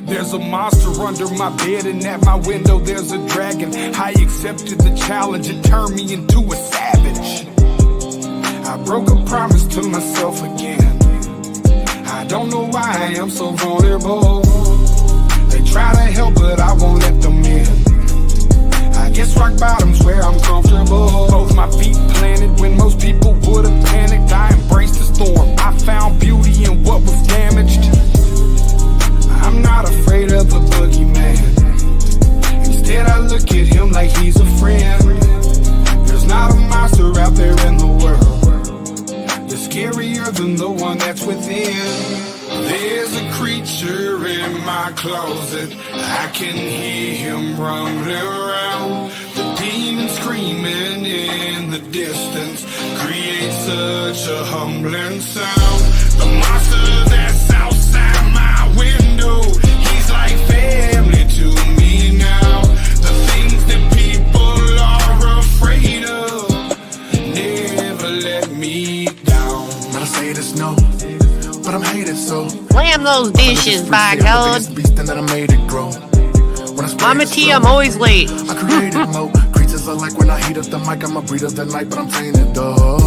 There's a monster under my bed, and at my window there's a dragon. I accepted the challenge, it turned me into a savage. I broke a promise to myself again. I don't know why I am so vulnerable. They try to help, but I won't let them in. I guess rock bottom's where I'm comfortable. Both my feet planted when most people would have panicked. I embraced the storm, I found beauty in what was damaged. I'm not afraid of the boogeyman. Instead I look at him like he's a friend. There's not a monster out there in the world that's scarier than the one that's within. There's a creature in my closet, I can hear him rumbling around. The demon screaming in the distance creates such a humbling sound. The monster that's outside my window, he's like family to me now. The things that people are afraid of never let me down. Gotta say this no, but I'm hated so. Slam those dishes, by God. Mama T, I'm always late. I created more creatures are like when I heat up the mic. I'm a breed of the night, but I'm tainted though.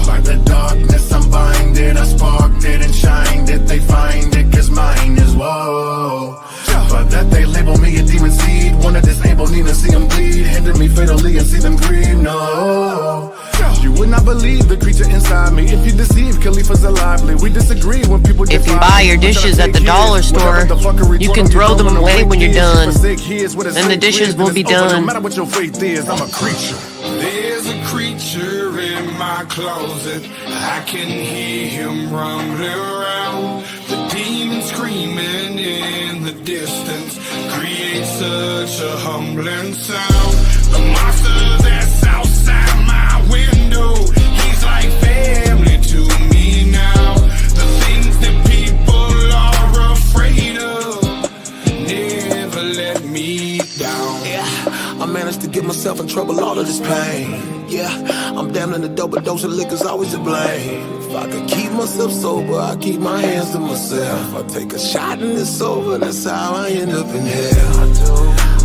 By the darkness, I'm binded. I sparked it and shined it. They find it, cause mine is woe. But that they label me a demon seed. Wanna disable, need to see them bleed. Hinder me fatally and see them grieve, no. You would not believe the creature inside me. If you deceive, Khalifa's lively. We disagree when people if you buy your dishes at the dollar store, you can throw them away when you're done. Then the dishes will be done. No matter what your faith is, I'm a creature. There's a creature in my closet, I can hear him rumbling around. The demon screaming in the distance creates such a humbling sound. The monster that's outside my window, he's like family to me now. The things that people are afraid of never let me down. Yeah, I managed to get myself in trouble, all of this pain. Yeah, I'm damn in a double dose of liquor's always to blame. If I could keep myself sober, I keep my hands to myself. I take a shot and it's over, that's how I end up in hell.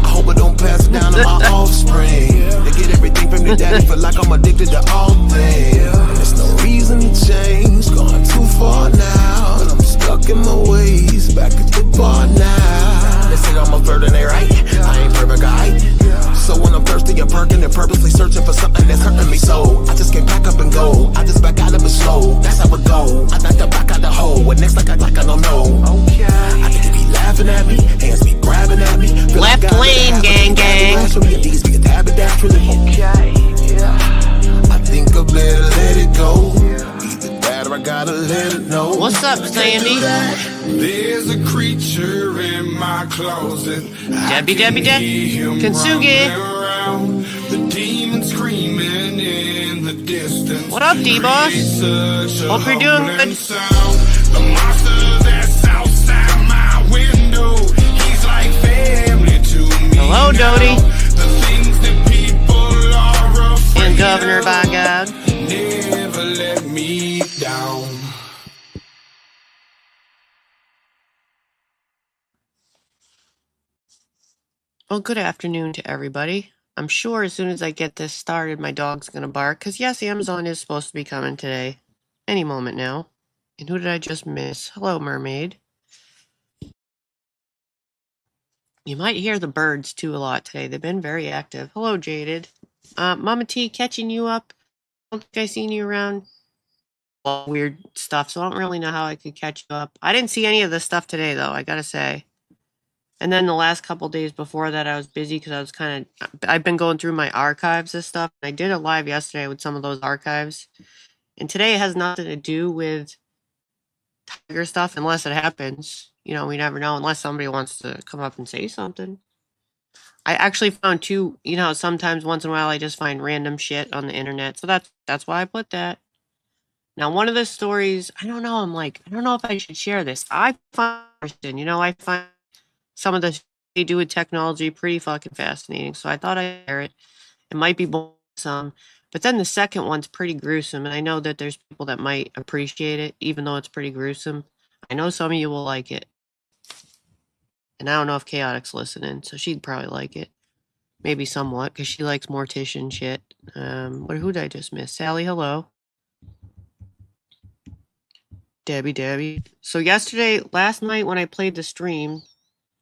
I hope I don't pass it down to my offspring. They get everything from their daddy, feel like I'm addicted to all things. There's no reason to change, gone too far now. And I'm stuck in my ways, back at the bar now. They say I'm a flirt and they right, I ain't perfect, alright. So when I'm thirsty and perking and purposely searching for something that's hurting me so I just can't pack up and go, I just back out of it slow. That's how it go, I like to back out the hole. What next like I don't know. I think you be laughing at me, hands be grabbing at me. Left lane, gang, gang. I think I better let it go. Either that or I gotta let it know. What's up, Sandy? There's a creature in my closet, Debbie, Kintsugi. The demon screaming in the distance. What up, D-Boss? Hope you're doing good. The monster that's outside my window, he's like family to me. Hello, Dodie. The things that people are afraid And Governor, by God. never let me down. Well, good afternoon to everybody. I'm sure as soon as I get this started, my dog's going to bark. Because, yes, Amazon is supposed to be coming today. Any moment now. And who did I just miss? Hello, Mermaid. You might hear the birds, too, a lot today. They've been very active. Hello, Jaded. Mama T, catching you up. I don't think I seen you around. All weird stuff, so I don't really know how I could catch you up. I didn't see any of the stuff today, though, I gotta say. And then the last couple days before that, I was busy because I was I've been going through my archives and stuff. I did a live yesterday with some of those archives. And today it has nothing to do with tiger stuff unless it happens. You know, we never know unless somebody wants to come up and say something. I actually found two, you know, sometimes once in a while I just find random shit on the internet. So that's why I put that. Now, one of the stories, I don't know, I don't know if I should share this. I find some of the they do with technology pretty fucking fascinating. So I thought I'd share it. It might be some. But then the second one's pretty gruesome. And I know that there's people that might appreciate it, even though it's pretty gruesome. I know some of you will like it. And I don't know if Chaotic's listening, so she'd probably like it. Maybe somewhat, because she likes Mortician shit. Who did I just miss? Sally, hello. Debbie. So last night when I played the stream,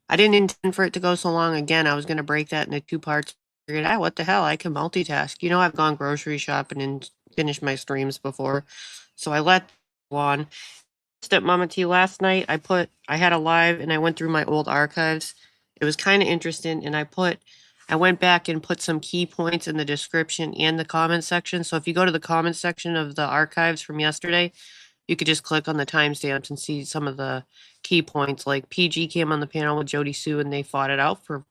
I didn't intend for it to go so long again. I was going to break that into 2 parts. I figured, what the hell? I can multitask. I've gone grocery shopping and finished my streams before. So I let go on. At Mama T last night, I had a live and I went through my old archives. It was kind of interesting, and I went back and put some key points in the description and the comment section. So if you go to the comment section of the archives from yesterday, you could just click on the timestamps and see some of the key points. Like PG came on the panel with Jody Sue and they fought it out for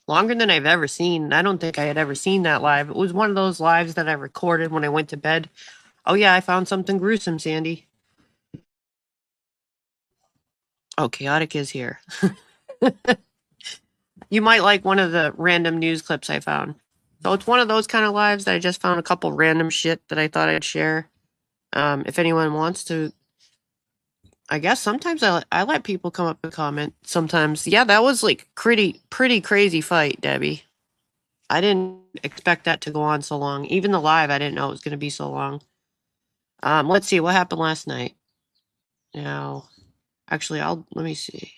longer than I've ever seen. I don't think I had ever seen that live. It was one of those lives that I recorded when I went to bed. Oh yeah, I found something gruesome, Sandy. Oh, Chaotic is here. You might like one of the random news clips I found. So it's one of those kind of lives that I just found a couple random shit that I thought I'd share. If anyone wants to, I guess sometimes I let people come up and comment. Sometimes, yeah, that was like pretty crazy fight, Debbie. I didn't expect that to go on so long. Even the live, I didn't know it was going to be so long. Let's see what happened last night. Now, actually, let me see.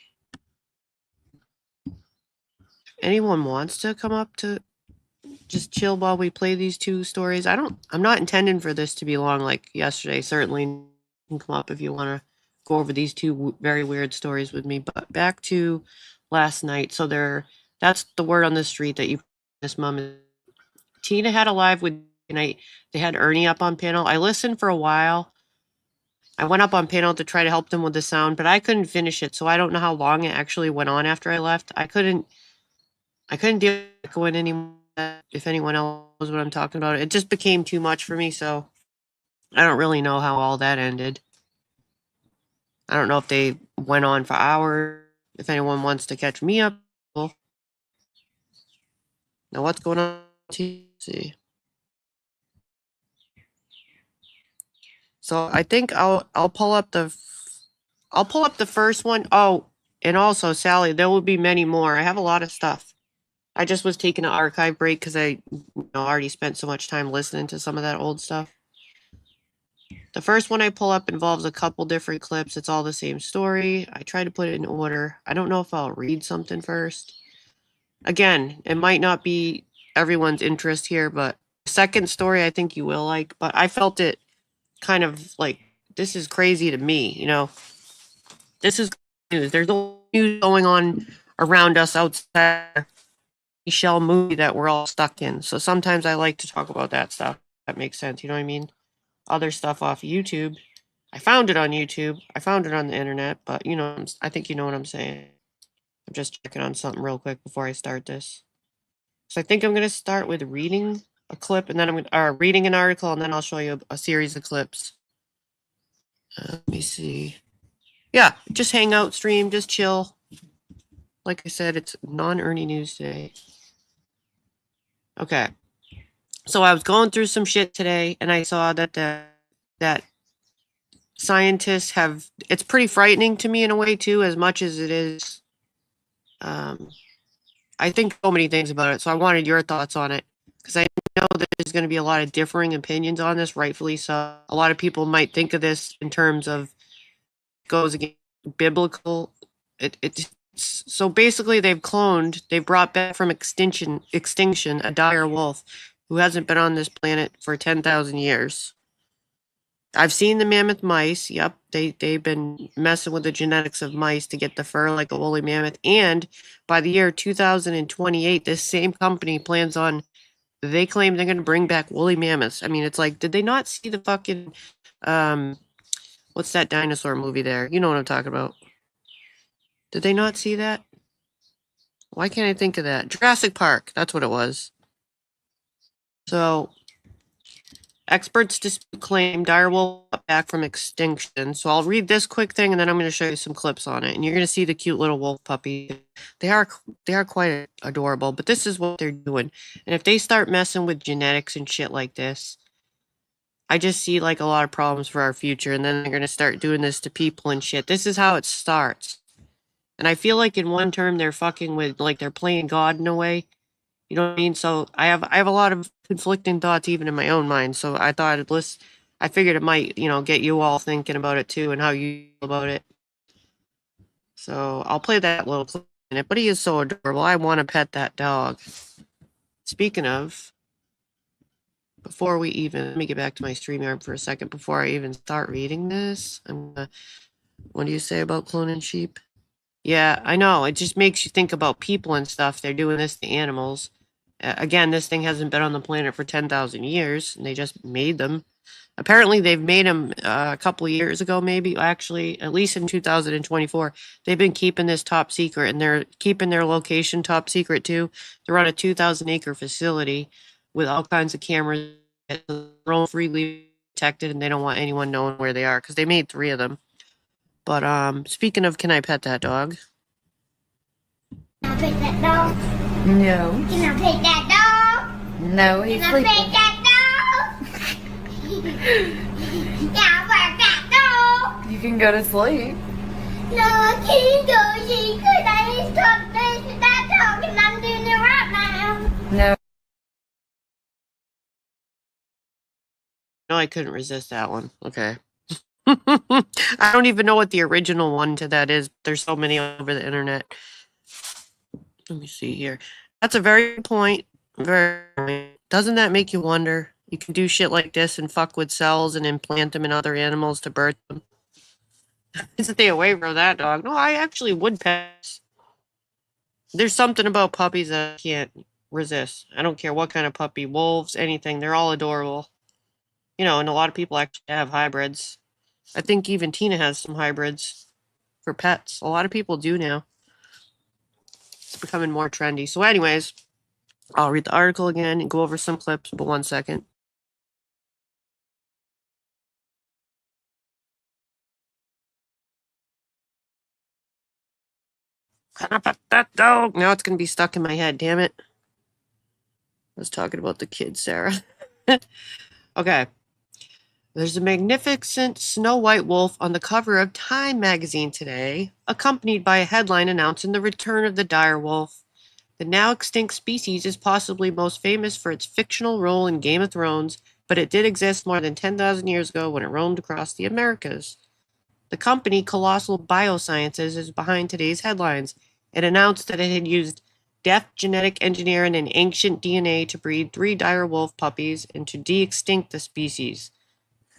Anyone wants to come up to just chill while we play these 2 stories? I'm not intending for this to be long like yesterday. Certainly you can come up if you want to go over these 2 very weird stories with me. But back to last night. So that's the word on the street that this mom. Tina had a live with tonight. They had Ernie up on panel. I listened for a while. I went up on panel to try to help them with the sound, but I couldn't finish it. So I don't know how long it actually went on after I left. I couldn't deal with going anymore. If anyone else knows what I'm talking about, it just became too much for me. So I don't really know how all that ended. I don't know if they went on for hours. If anyone wants to catch me up. Now what's going on? See. So I think I'll pull up the first one. Oh, and also Sally, there will be many more. I have a lot of stuff. I just was taking an archive break because I already spent so much time listening to some of that old stuff. The first one I pull up involves a couple different clips. It's all the same story. I try to put it in order. I don't know if I'll read something first. Again, it might not be everyone's interest here, but the second story I think you will like. But I felt it kind of like, this is crazy to me, This is news. There's news going on around us outside the shell movie that we're all stuck in. So sometimes I like to talk about that stuff. That makes sense, you know what I mean? Other stuff off YouTube. I found it on YouTube. I found it on the internet, but I think you know what I'm saying. I'm just checking on something real quick before I start this. So I think I'm going to start with reading a clip, and then reading an article, and then I'll show you a series of clips. Let me see. Yeah, just hang out, stream, just chill. Like I said, it's non-Ernie news day. Okay. So I was going through some shit today, and I saw that that scientists have. It's pretty frightening to me in a way too, as much as it is. I think so many things about it, so I wanted your thoughts on it because I know that there's going to be a lot of differing opinions on this, rightfully so. A lot of people might think of this in terms of goes against biblical. So basically they've brought back from extinction a dire wolf who hasn't been on this planet for 10,000 years. I've seen the mammoth mice. Yep, they've been messing with the genetics of mice to get the fur like a woolly mammoth. And by the year 2028, this same company they claim they're going to bring back woolly mammoths. I mean, it's like, did they not see the fucking, what's that dinosaur movie there? You know what I'm talking about. Did they not see that? Why can't I think of that? Jurassic Park. That's what it was. So, experts claim dire wolf back from extinction. So I'll read this quick thing, and then I'm going to show you some clips on it, and you're going to see the cute little wolf puppy. They are quite adorable, but this is what they're doing. And if they start messing with genetics and shit like this, I just see like a lot of problems for our future. And then they're going to start doing this to people and shit. This is how it starts. And I feel like in one term they're fucking with, like, they're playing God in a way. You know what I mean? So I have a lot of conflicting thoughts even in my own mind. So I thought I figured it might, get you all thinking about it too and how you feel about it. So I'll play that little clip in it. But he is so adorable. I want to pet that dog. Speaking of, before we even, let me get back to my StreamYard for a second before I even start reading this. What do you say about cloning sheep? Yeah, I know. It just makes you think about people and stuff. They're doing this to animals. Again, this thing hasn't been on the planet for 10,000 years, and they just made them. Apparently, they've made them a couple of years ago, maybe. Actually, at least in 2024. They've been keeping this top secret, and they're keeping their location top secret too. They're on a 2,000-acre facility with all kinds of cameras. They're all freely protected, and they don't want anyone knowing where they are because they made 3 of them. But speaking of, can I pet that dog? Can I pet that dog? No. Can I pet that dog? No, he's Can I sleeping. pet that dog? Can I pet that dog? You can go to sleep. No, I can't go see because I need to talk to that dog and I'm doing it right now. No. No, I couldn't resist that one. Okay. I don't even know what the original one to that is. There's so many over the internet. Let me see here. That's a very good point. Doesn't that make you wonder? You can do shit like this and fuck with cells and implant them in other animals to birth them. Stay away from that dog. No, I actually would pet. There's something about puppies that I can't resist. I don't care what kind of puppy, wolves, anything. They're all adorable. And a lot of people actually have hybrids. I think even Tina has some hybrids for pets. A lot of people do now. It's becoming more trendy. So anyways, I'll read the article again and go over some clips, but 1 second. Can I pet that dog? Now it's going to be stuck in my head, damn it. I was talking about the kid, Sarah. Okay. There's a magnificent snow white wolf on the cover of Time magazine today, accompanied by a headline announcing the return of the dire wolf. The now extinct species is possibly most famous for its fictional role in Game of Thrones, but it did exist more than 10,000 years ago when it roamed across the Americas. The company Colossal Biosciences is behind today's headlines. It announced that it had used deft genetic engineering and ancient DNA to breed 3 dire wolf puppies and to de-extinct the species.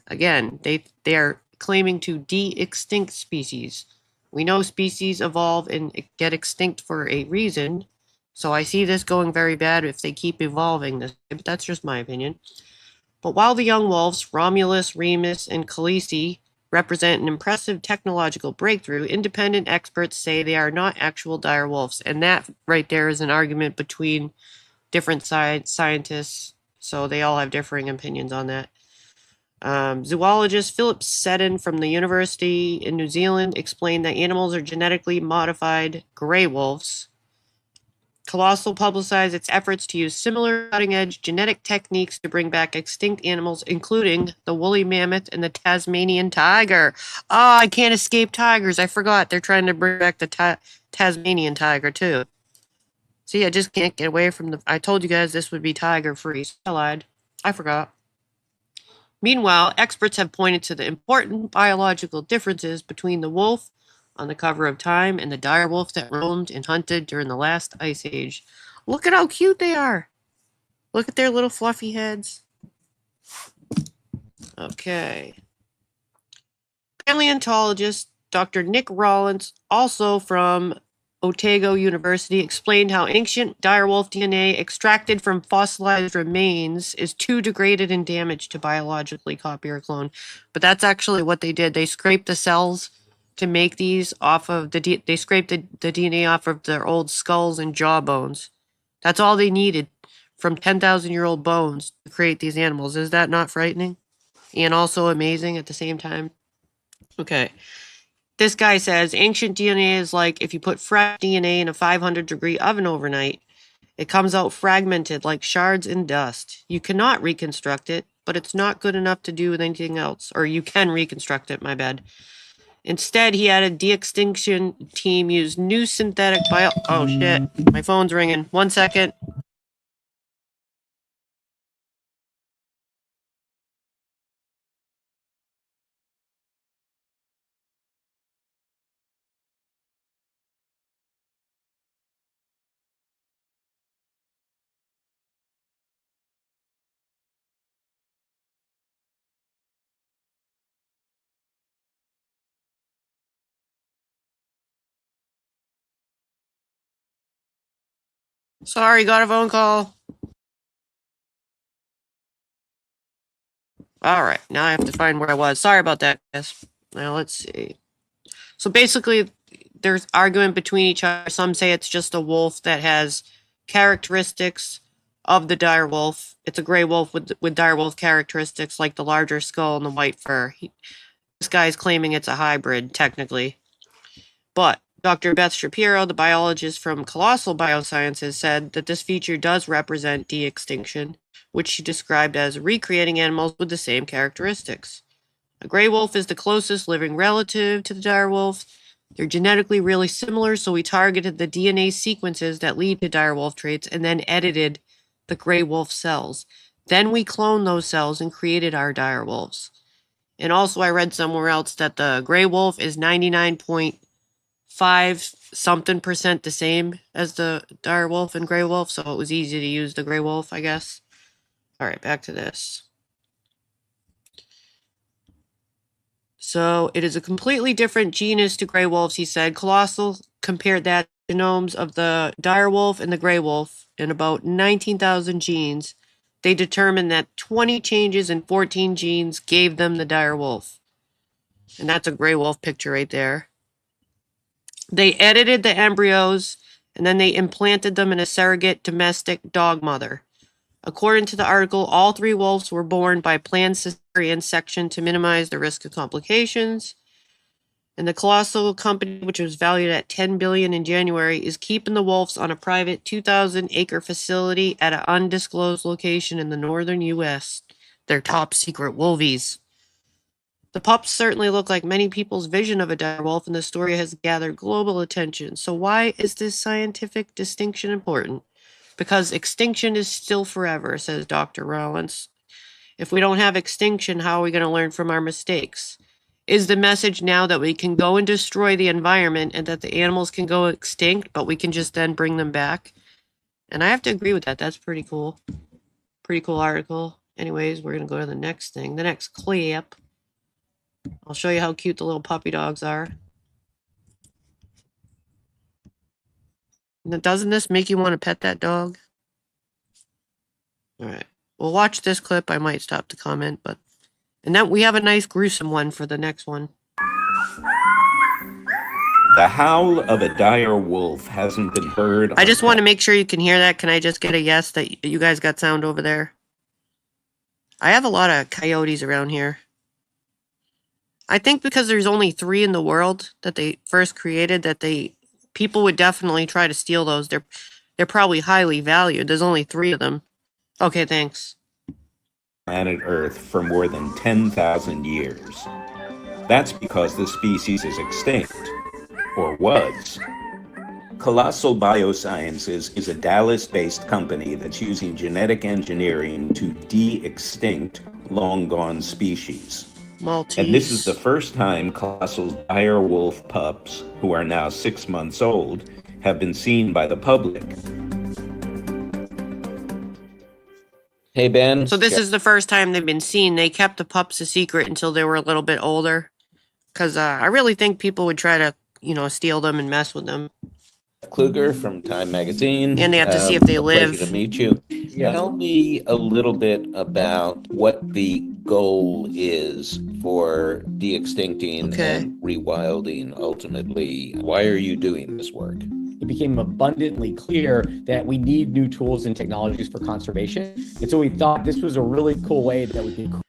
Again, they are claiming to de-extinct species. We know species evolve and get extinct for a reason, so I see this going very bad if they keep evolving this, but that's just my opinion. But while the young wolves, Romulus, Remus, and Khaleesi, represent an impressive technological breakthrough, independent experts say they are not actual dire wolves, and that right there is an argument between different scientists, so they all have differing opinions on that. Zoologist Philip Seddon from the University in New Zealand explained that animals are genetically modified gray wolves. Colossal publicized its efforts to use similar cutting-edge genetic techniques to bring back extinct animals, including the woolly mammoth and the Tasmanian tiger. Oh, I can't escape tigers. I forgot. They're trying to bring back the Tasmanian tiger, too. See, I just can't get away from I told you guys this would be tiger-free. So I lied. I forgot. Meanwhile, experts have pointed to the important biological differences between the wolf on the cover of Time and the dire wolf that roamed and hunted during the last ice age. Look at how cute they are. Look at their little fluffy heads. Okay. Paleontologist Dr. Nick Rollins, also from Otago University, explained how ancient direwolf DNA extracted from fossilized remains is too degraded and damaged to biologically copy or clone. But that's actually what they did. They scraped the cells to make these off of they scraped the DNA off of their old skulls and jaw bones. That's all they needed from 10,000-year-old bones to create these animals. Is that not frightening? And also amazing at the same time? Okay. This guy says ancient DNA is like if you put fresh DNA in a 500-degree oven overnight. It comes out fragmented like shards in dust. You cannot reconstruct it, but it's not good enough to do with anything else. Or you can reconstruct it, my bad. Instead, he had a de-extinction team use new synthetic bio... Oh, shit. My phone's ringing. 1 second. Sorry, got a phone call. Alright, now I have to find where I was. Sorry about that, guys. Now, let's see. So basically, there's argument between each other. Some say it's just a wolf that has characteristics of the dire wolf. It's a gray wolf with dire wolf characteristics, like the larger skull and the white fur. This guy's claiming it's a hybrid, technically. But Dr. Beth Shapiro, the biologist from Colossal Biosciences, said that this feature does represent de-extinction, which she described as recreating animals with the same characteristics. A gray wolf is the closest living relative to the dire wolf. They're genetically really similar, so we targeted the DNA sequences that lead to dire wolf traits and then edited the gray wolf cells. Then we cloned those cells and created our dire wolves. And also I read somewhere else that the gray wolf is 99.5 something percent the same as the dire wolf and gray wolf, so it was easy to use the gray wolf, I guess. Alright, back to this. So it is a completely different genus to gray wolves, he said. Colossal compared that genomes of the dire wolf and the gray wolf in about 19,000 genes. They determined that 20 changes in 14 genes gave them the dire wolf. And that's a gray wolf picture right there. They edited the embryos and then they implanted them in a surrogate domestic dog mother. According to the article, all 3 wolves were born by planned cesarean section to minimize the risk of complications. And the Colossal company, which was valued at $10 billion in January, is keeping the wolves on a private 2,000-acre facility at an undisclosed location in the northern U.S. They're top secret wolvies. The pups certainly look like many people's vision of a dire wolf, and the story has gathered global attention. So why is this scientific distinction important? Because extinction is still forever, says Dr. Rollins. If we don't have extinction, how are we going to learn from our mistakes? Is the message now that we can go and destroy the environment and that the animals can go extinct, but we can just then bring them back? And I have to agree with that. That's pretty cool. Pretty cool article. Anyways, we're going to go to the next thing. The next clip. I'll show you how cute the little puppy dogs are. Now, doesn't this make you want to pet that dog? All right. We'll watch this clip. I might stop to comment, but... And then we have a nice gruesome one for the next one. The howl of a dire wolf hasn't been heard. I just want to make sure you can hear that. Can I just get a yes that you guys got sound over there? I have a lot of coyotes around here. I think because there's only 3 in the world that they first created, that people would definitely try to steal those. They're probably highly valued. There's only 3 of them. Okay, thanks. Planet Earth for more than 10,000 years. That's because the species is extinct, or was. Colossal Biosciences is a Dallas-based company that's using genetic engineering to de-extinct long-gone species. Maltese. And this is the first time Colossal's dire wolf pups, who are now 6 months old, have been seen by the public. Hey, Ben. So this is the first time they've been seen. They kept the pups a secret until they were a little bit older. Because I really think people would try to, steal them and mess with them. Kluger from Time Magazine. And they have to see if they live. Pleasure to meet you. Yeah. Tell me a little bit about what the goal is for de-extincting and rewilding ultimately. Why are you doing this work? It became abundantly clear that we need new tools and technologies for conservation. And so we thought this was a really cool way that we could...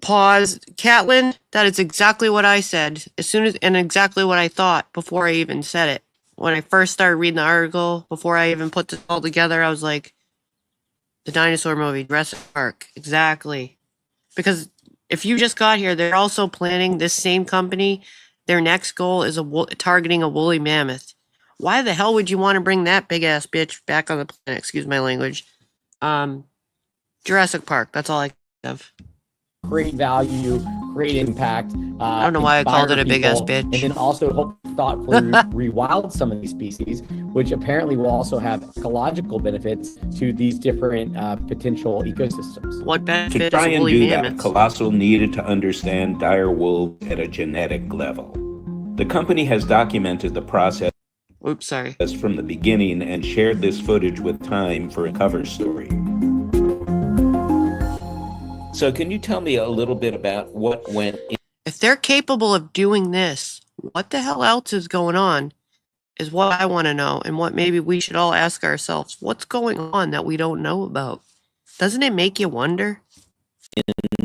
Pause. Catlin, that is exactly what I said. And exactly what I thought before I even said it. When I first started reading the article, before I even put this all together, I was like, the dinosaur movie, Jurassic Park. Exactly. Because If you just got here, they're also planning, this same company, their next goal is targeting a woolly mammoth. Why the hell would you want to bring that big ass bitch back on the planet? Excuse my language. Jurassic Park. That's all I have. Great value, great impact. I don't know why I called it a big ass people, bitch. And then also hope thoughtfully rewild some of these species, which apparently will also have ecological benefits to these different potential ecosystems. What To benefit try is and woolly do that, mammoths? Colossal needed to understand dire wolves at a genetic level. The company has documented the process Oops, sorry. from the beginning and shared this footage with Time for a cover story. So can you tell me a little bit about what went If they're capable of doing this, what the hell else is going on is what I want to know, and what maybe we should all ask ourselves. What's going on that we don't know about? Doesn't it make you wonder?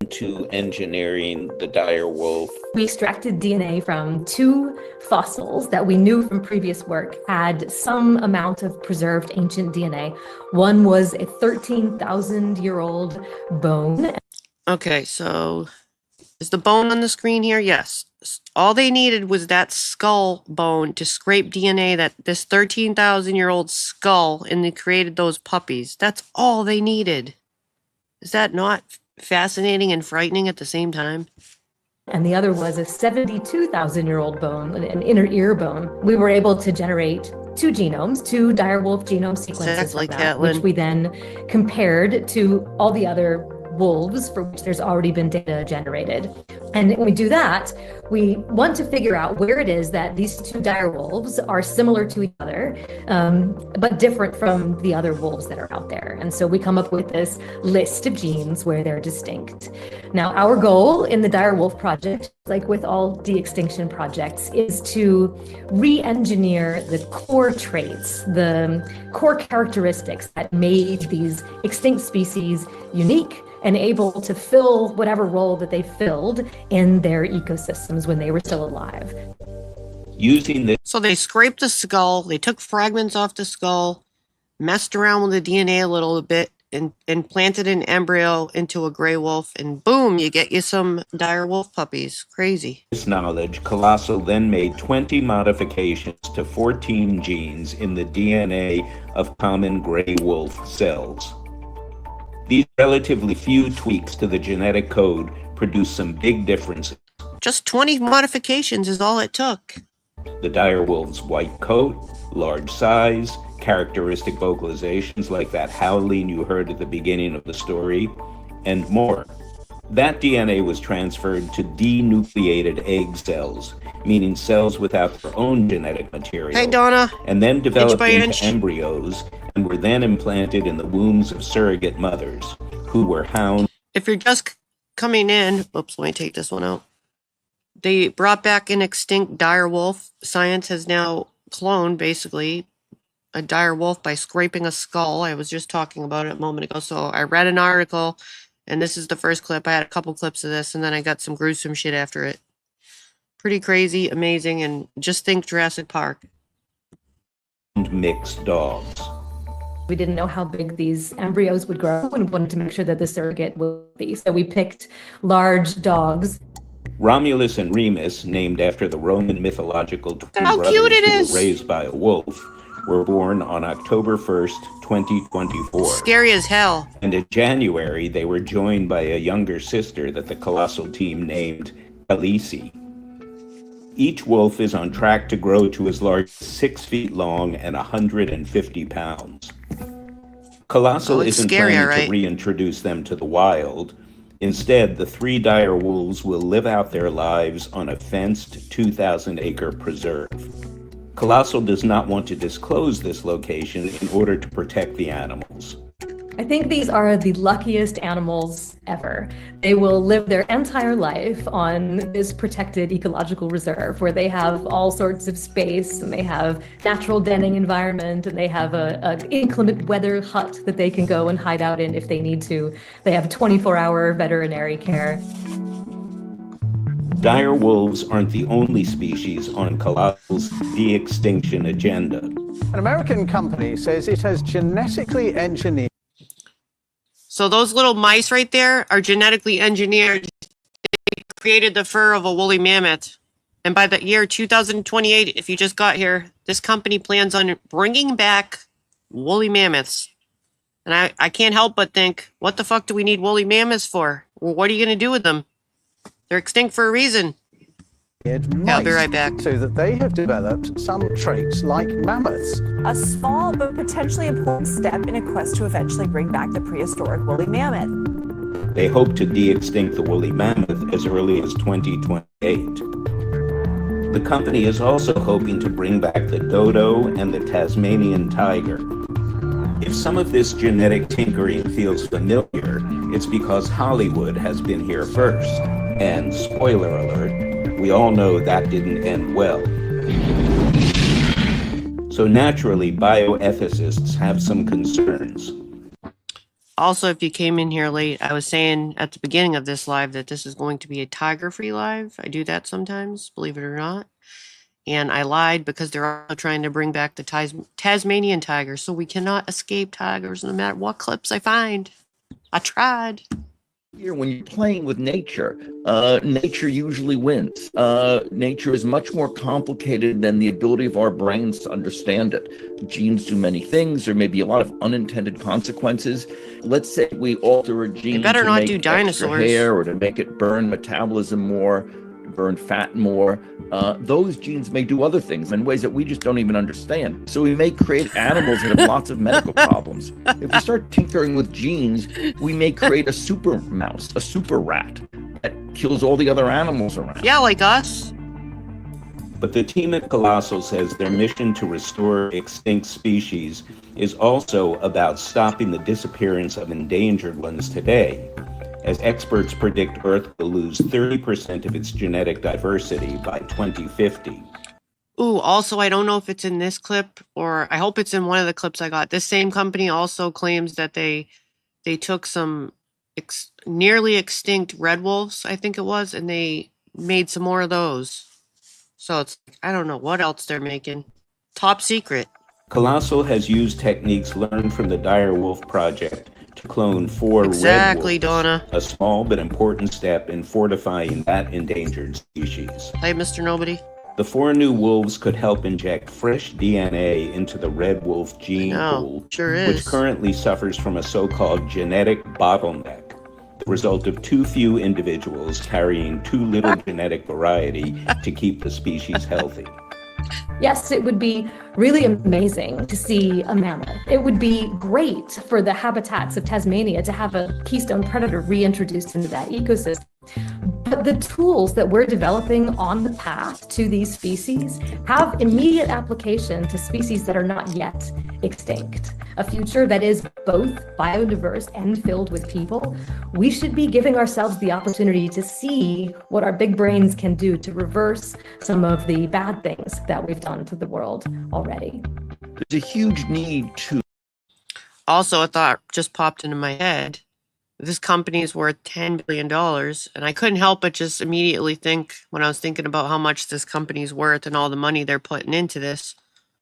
into engineering the dire wolf? We extracted DNA from 2 fossils that we knew from previous work had some amount of preserved ancient DNA. One was a 13,000-year-old bone. Okay, so is the bone on the screen here? Yes. All they needed was that skull bone to scrape DNA, that this 13,000-year-old skull, and they created those puppies. That's all they needed. Is that not fascinating and frightening at the same time? And the other was a 72,000-year-old bone, an inner ear bone. We were able to generate 2 genomes, 2 direwolf genome sequences Exactly, from that, Caitlin. which we then compared to all the other wolves for which there's already been data generated. And when we do that, we want to figure out where it is that these 2 dire wolves are similar to each other, but different from the other wolves that are out there. And so we come up with this list of genes where they're distinct. Now, our goal in the dire wolf project, like with all de-extinction projects, is to re-engineer the core traits, the core characteristics that made these extinct species unique and able to fill whatever role that they filled in their ecosystems when they were still alive. Using this So they scraped the skull, they took fragments off the skull, messed around with the DNA a little bit, and planted an embryo into a gray wolf, and boom, you get you some dire wolf puppies. Crazy. knowledge, Colossal then made 20 modifications to 14 genes in the DNA of common gray wolf cells. These relatively few tweaks to the genetic code produce some big differences. Just 20 modifications is all it took. The dire wolf's white coat, large size, characteristic vocalizations like that howling you heard at the beginning of the story, and more. That DNA was transferred to denucleated egg cells, meaning cells without their own genetic material. Hey, Donna. And then developed by into inch. embryos and were then implanted in the wombs of surrogate mothers, who were hound. If you're just coming in, oops, let me take this one out. They brought back an extinct dire wolf. Science has now cloned, basically, a dire wolf by scraping a skull. I was just talking about it a moment ago. So I read an article, and this is the first clip. I had a couple clips of this, and then I got some gruesome shit after it. Pretty crazy, amazing, and just think Jurassic Park. Mixed dogs. We didn't know how big these embryos would grow and wanted to make sure that the surrogate would be. So we picked large dogs. Romulus and Remus, named after the Roman mythological twin How brothers cute it who is! were raised by a wolf, were born on October 1st, 2024. Scary as hell. And in January, they were joined by a younger sister that the Colossal team named Khaleesi. Each wolf is on track to grow to as large as 6 feet long and 150 pounds. Colossal it's isn't scary, planning alright. to reintroduce them to the wild. Instead, the 3 dire wolves will live out their lives on a fenced 2,000-acre preserve. Colossal does not want to disclose this location in order to protect the animals. I think these are the luckiest animals ever. They will live their entire life on this protected ecological reserve where they have all sorts of space and they have natural denning environment and they have an inclement weather hut that they can go and hide out in if they need to. They have 24-hour veterinary care. Dire wolves aren't the only species on Colossal's de-extinction agenda. An American company says it has genetically engineered. So those little mice right there are genetically engineered created the fur of a woolly mammoth. And by the year 2028, if you just got here, this company plans on bringing back woolly mammoths. And I can't help but think, what the fuck do we need woolly mammoths for? Well, what are you going to do with them? They're extinct for a reason. Yeah, I'll be right back. So that they have developed some traits like mammoths. A small but potentially important step in a quest to eventually bring back the prehistoric woolly mammoth. They hope to de-extinct the woolly mammoth as early as 2028. The company is also hoping to bring back the dodo and the Tasmanian tiger. If some of this genetic tinkering feels familiar, it's because Hollywood has been here first. And spoiler alert, we all know that didn't end well. So naturally, bioethicists have some concerns. Also, if you came in here late, I was saying at the beginning of this live that this is going to be a tiger-free live. I do that sometimes, believe it or not. And I lied because they're also trying to bring back the Tasmanian tiger, so we cannot escape tigers no matter what clips I find. I tried. Here, when you're playing with nature, nature usually wins. Nature is much more complicated than the ability of our brains to understand it. Genes do many things. There may be a lot of unintended consequences. Let's say we alter a gene better to not make do extra dinosaurs. hair or to make it burn metabolism more, burn fat more. Those genes may do other things in ways that we just don't even understand. So we may create animals that have lots of medical problems. If we start tinkering with genes, we may create a super mouse, a super rat that kills all the other animals around. Yeah, like us. But the team at Colossal says their mission to restore extinct species is also about stopping the disappearance of endangered ones today, as experts predict Earth will lose 30% of its genetic diversity by 2050. Ooh, also, I don't know if it's in this clip, or I hope it's in one of the clips I got. This same company also claims that they took some nearly extinct red wolves, I think it was, and they made some more of those. So it's, I don't know what else they're making. Top secret. Colossal has used techniques learned from the Dire Wolf Project to clone 4 Exactly, red wolves, Donna. a small but important step in fortifying that endangered species. Hey, Mr. Nobody. The 4 new wolves could help inject fresh DNA into the red wolf gene pool, which currently suffers from a so-called genetic bottleneck, the result of too few individuals carrying too little genetic variety to keep the species healthy. Yes, it would be really amazing to see a mammoth. It would be great for the habitats of Tasmania to have a keystone predator reintroduced into that ecosystem. But the tools that we're developing on the path to these species have immediate application to species that are not yet extinct. A future that is both biodiverse and filled with people. We should be giving ourselves the opportunity to see what our big brains can do to reverse some of the bad things that we've done to the world already. There's a huge need to... Also, a thought just popped into my head. This company is worth $10 billion, and I couldn't help but just immediately think, when I was thinking about how much this company's worth and all the money they're putting into this,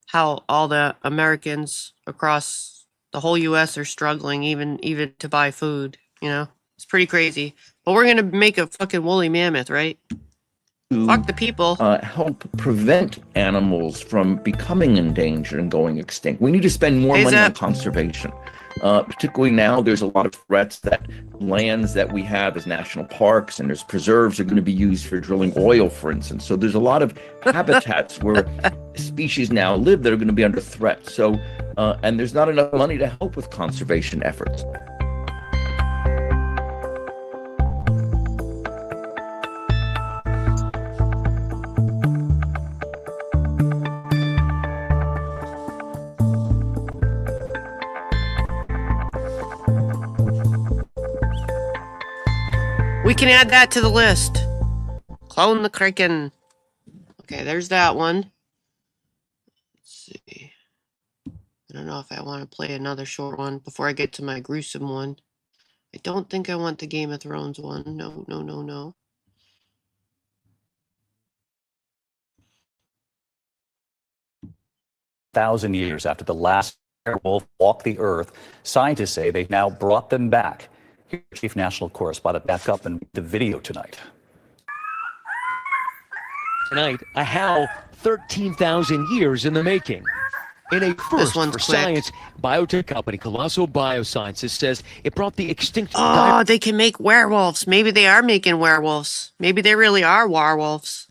how all the Americans across the whole U.S. are struggling even to buy food, you know? It's pretty crazy. But we're going to make a fucking woolly mammoth, right? Fuck the people. Help prevent animals from becoming endangered and going extinct. We need to spend more money on conservation. Particularly now, there's a lot of threats that lands that we have as national parks and there's preserves are going to be used for drilling oil, for instance. So there's a lot of habitats where species now live that are going to be under threat. So, and there's not enough money to help with conservation efforts. We can add that to the list. Clone the kraken. Okay, there's that one. Let's see. I don't know if I want to play another short one before I get to my gruesome one. I don't think I want the Game of Thrones one. No, no, no, no. Thousand years after the last werewolf walked the earth, scientists say they've now brought them back. Chief National Correspondent back up and the video tonight. Tonight, a howl 13,000 years in the making. In a first for science, biotech company Colossal Biosciences says it brought the extinct... Oh, they can make werewolves. Maybe they are making werewolves. Maybe they really are werewolves.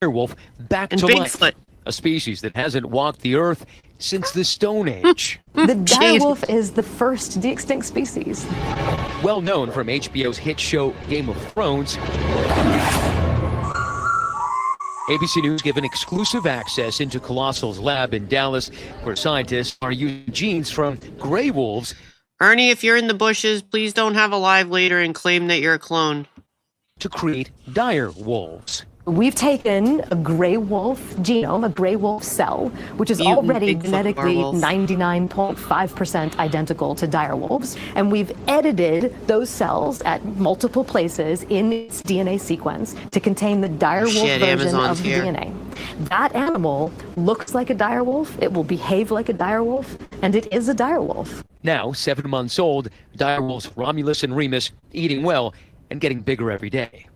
Werewolf back and to Bigfoot. life. A species that hasn't walked the earth since the Stone Age. The direwolf is the first de-extinct species. Well known from HBO's hit show Game of Thrones, ABC News given exclusive access into Colossal's lab in Dallas, where scientists are using genes from gray wolves. Ernie, if you're in the bushes, please don't have a live later and claim that you're a clone. To create dire wolves. We've taken a gray wolf genome, a gray wolf cell, which is already genetically 99.5% identical to dire wolves, and we've edited those cells at multiple places in its DNA sequence to contain the dire wolf version of the DNA. That animal looks like a dire wolf, it will behave like a dire wolf, and it is a dire wolf. Now, 7 months old, dire wolves Romulus and Remus eating well and getting bigger every day.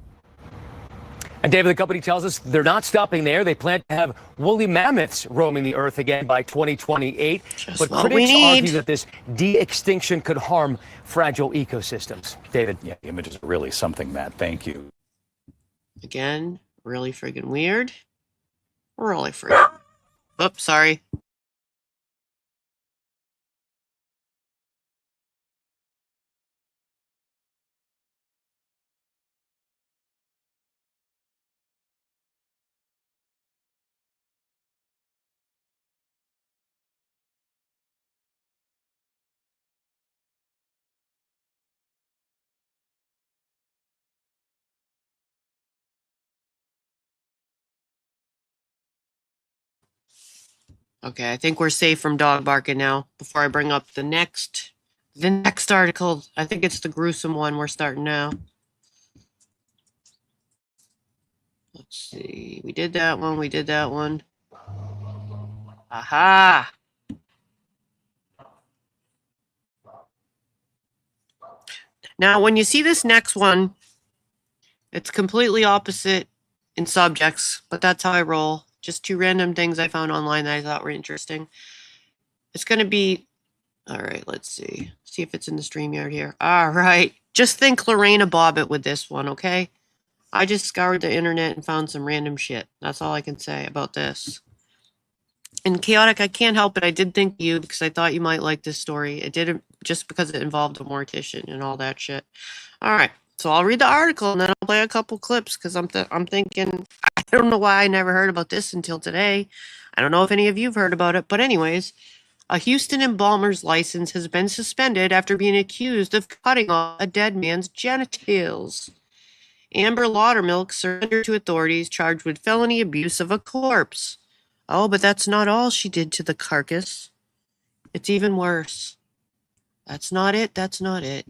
And David, the company tells us they're not stopping there. They plan to have woolly mammoths roaming the earth again by 2028. But critics argue that this de-extinction could harm fragile ecosystems. David? Yeah, the images are really something, Matt. Thank you. Again, really friggin' weird. Really friggin'. Oops, sorry. Okay, I think we're safe from dog barking now. Before I bring up the next article, I think it's the gruesome one we're starting now. Let's see. We did that one. Aha! Now, when you see this next one, it's completely opposite in subjects, but that's how I roll. Just 2 random things I found online that I thought were interesting. It's going to be... All right, let's see. See if it's in the StreamYard here. All right. Just think Lorena Bobbitt with this one, okay? I just scoured the internet and found some random shit. That's all I can say about this. And Chaotic, I can't help it. I did think of you because I thought you might like this story. It didn't just because it involved a mortician and all that shit. All right. So I'll read the article and then I'll play a couple clips because I'm thinking, I don't know why I never heard about this until today. I don't know if any of you have heard about it, but anyways, a Houston embalmer's license has been suspended after being accused of cutting off a dead man's genitals. Amber Laudermilk surrendered to authorities charged with felony abuse of a corpse. Oh, but that's not all she did to the carcass. It's even worse. That's not it.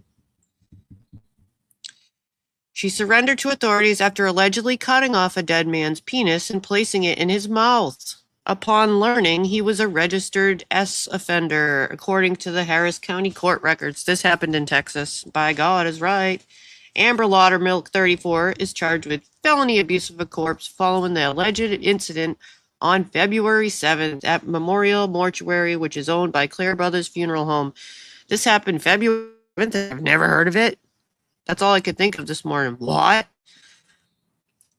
She surrendered to authorities after allegedly cutting off a dead man's penis and placing it in his mouth. Upon learning he was a registered S offender, according to the Harris County court records. This happened in Texas. By God is right. Amber Laudermilk, 34, is charged with felony abuse of a corpse following the alleged incident on February 7th at Memorial Mortuary, which is owned by Claire Brothers Funeral Home. This happened February 7th. I've never heard of it. That's all I could think of this morning. What?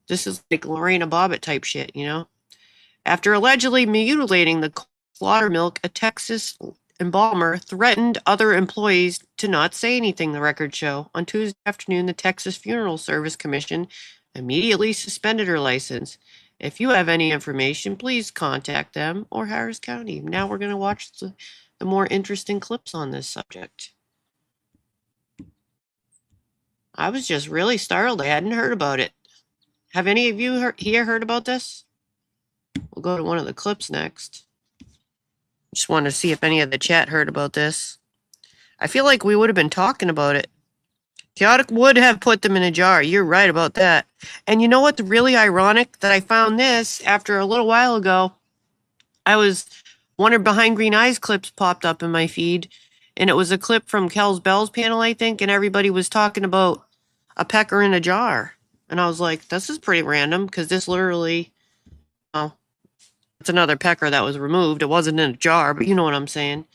This is like Lorena Bobbitt type shit, you know? After allegedly mutilating the Laudermilk, a Texas embalmer threatened other employees to not say anything, the records show. On Tuesday afternoon, the Texas Funeral Service Commission immediately suspended her license. If you have any information, please contact them or Harris County. Now we're going to watch the more interesting clips on this subject. I was just really startled. I hadn't heard about it. Have any of you here heard about this? We'll go to one of the clips next. Just wanted to see if any of the chat heard about this. I feel like we would have been talking about it. Chaotic would have put them in a jar. You're right about that. And you know what's really ironic? That I found this after a little while ago. One of Behind Green Eyes clips popped up in my feed. And it was a clip from Kel's Bell's panel, I think. And everybody was talking about a pecker in a jar. And I was like, this is pretty random. Because this literally Oh, it's another pecker that was removed. It wasn't in a jar, but you know what I'm saying.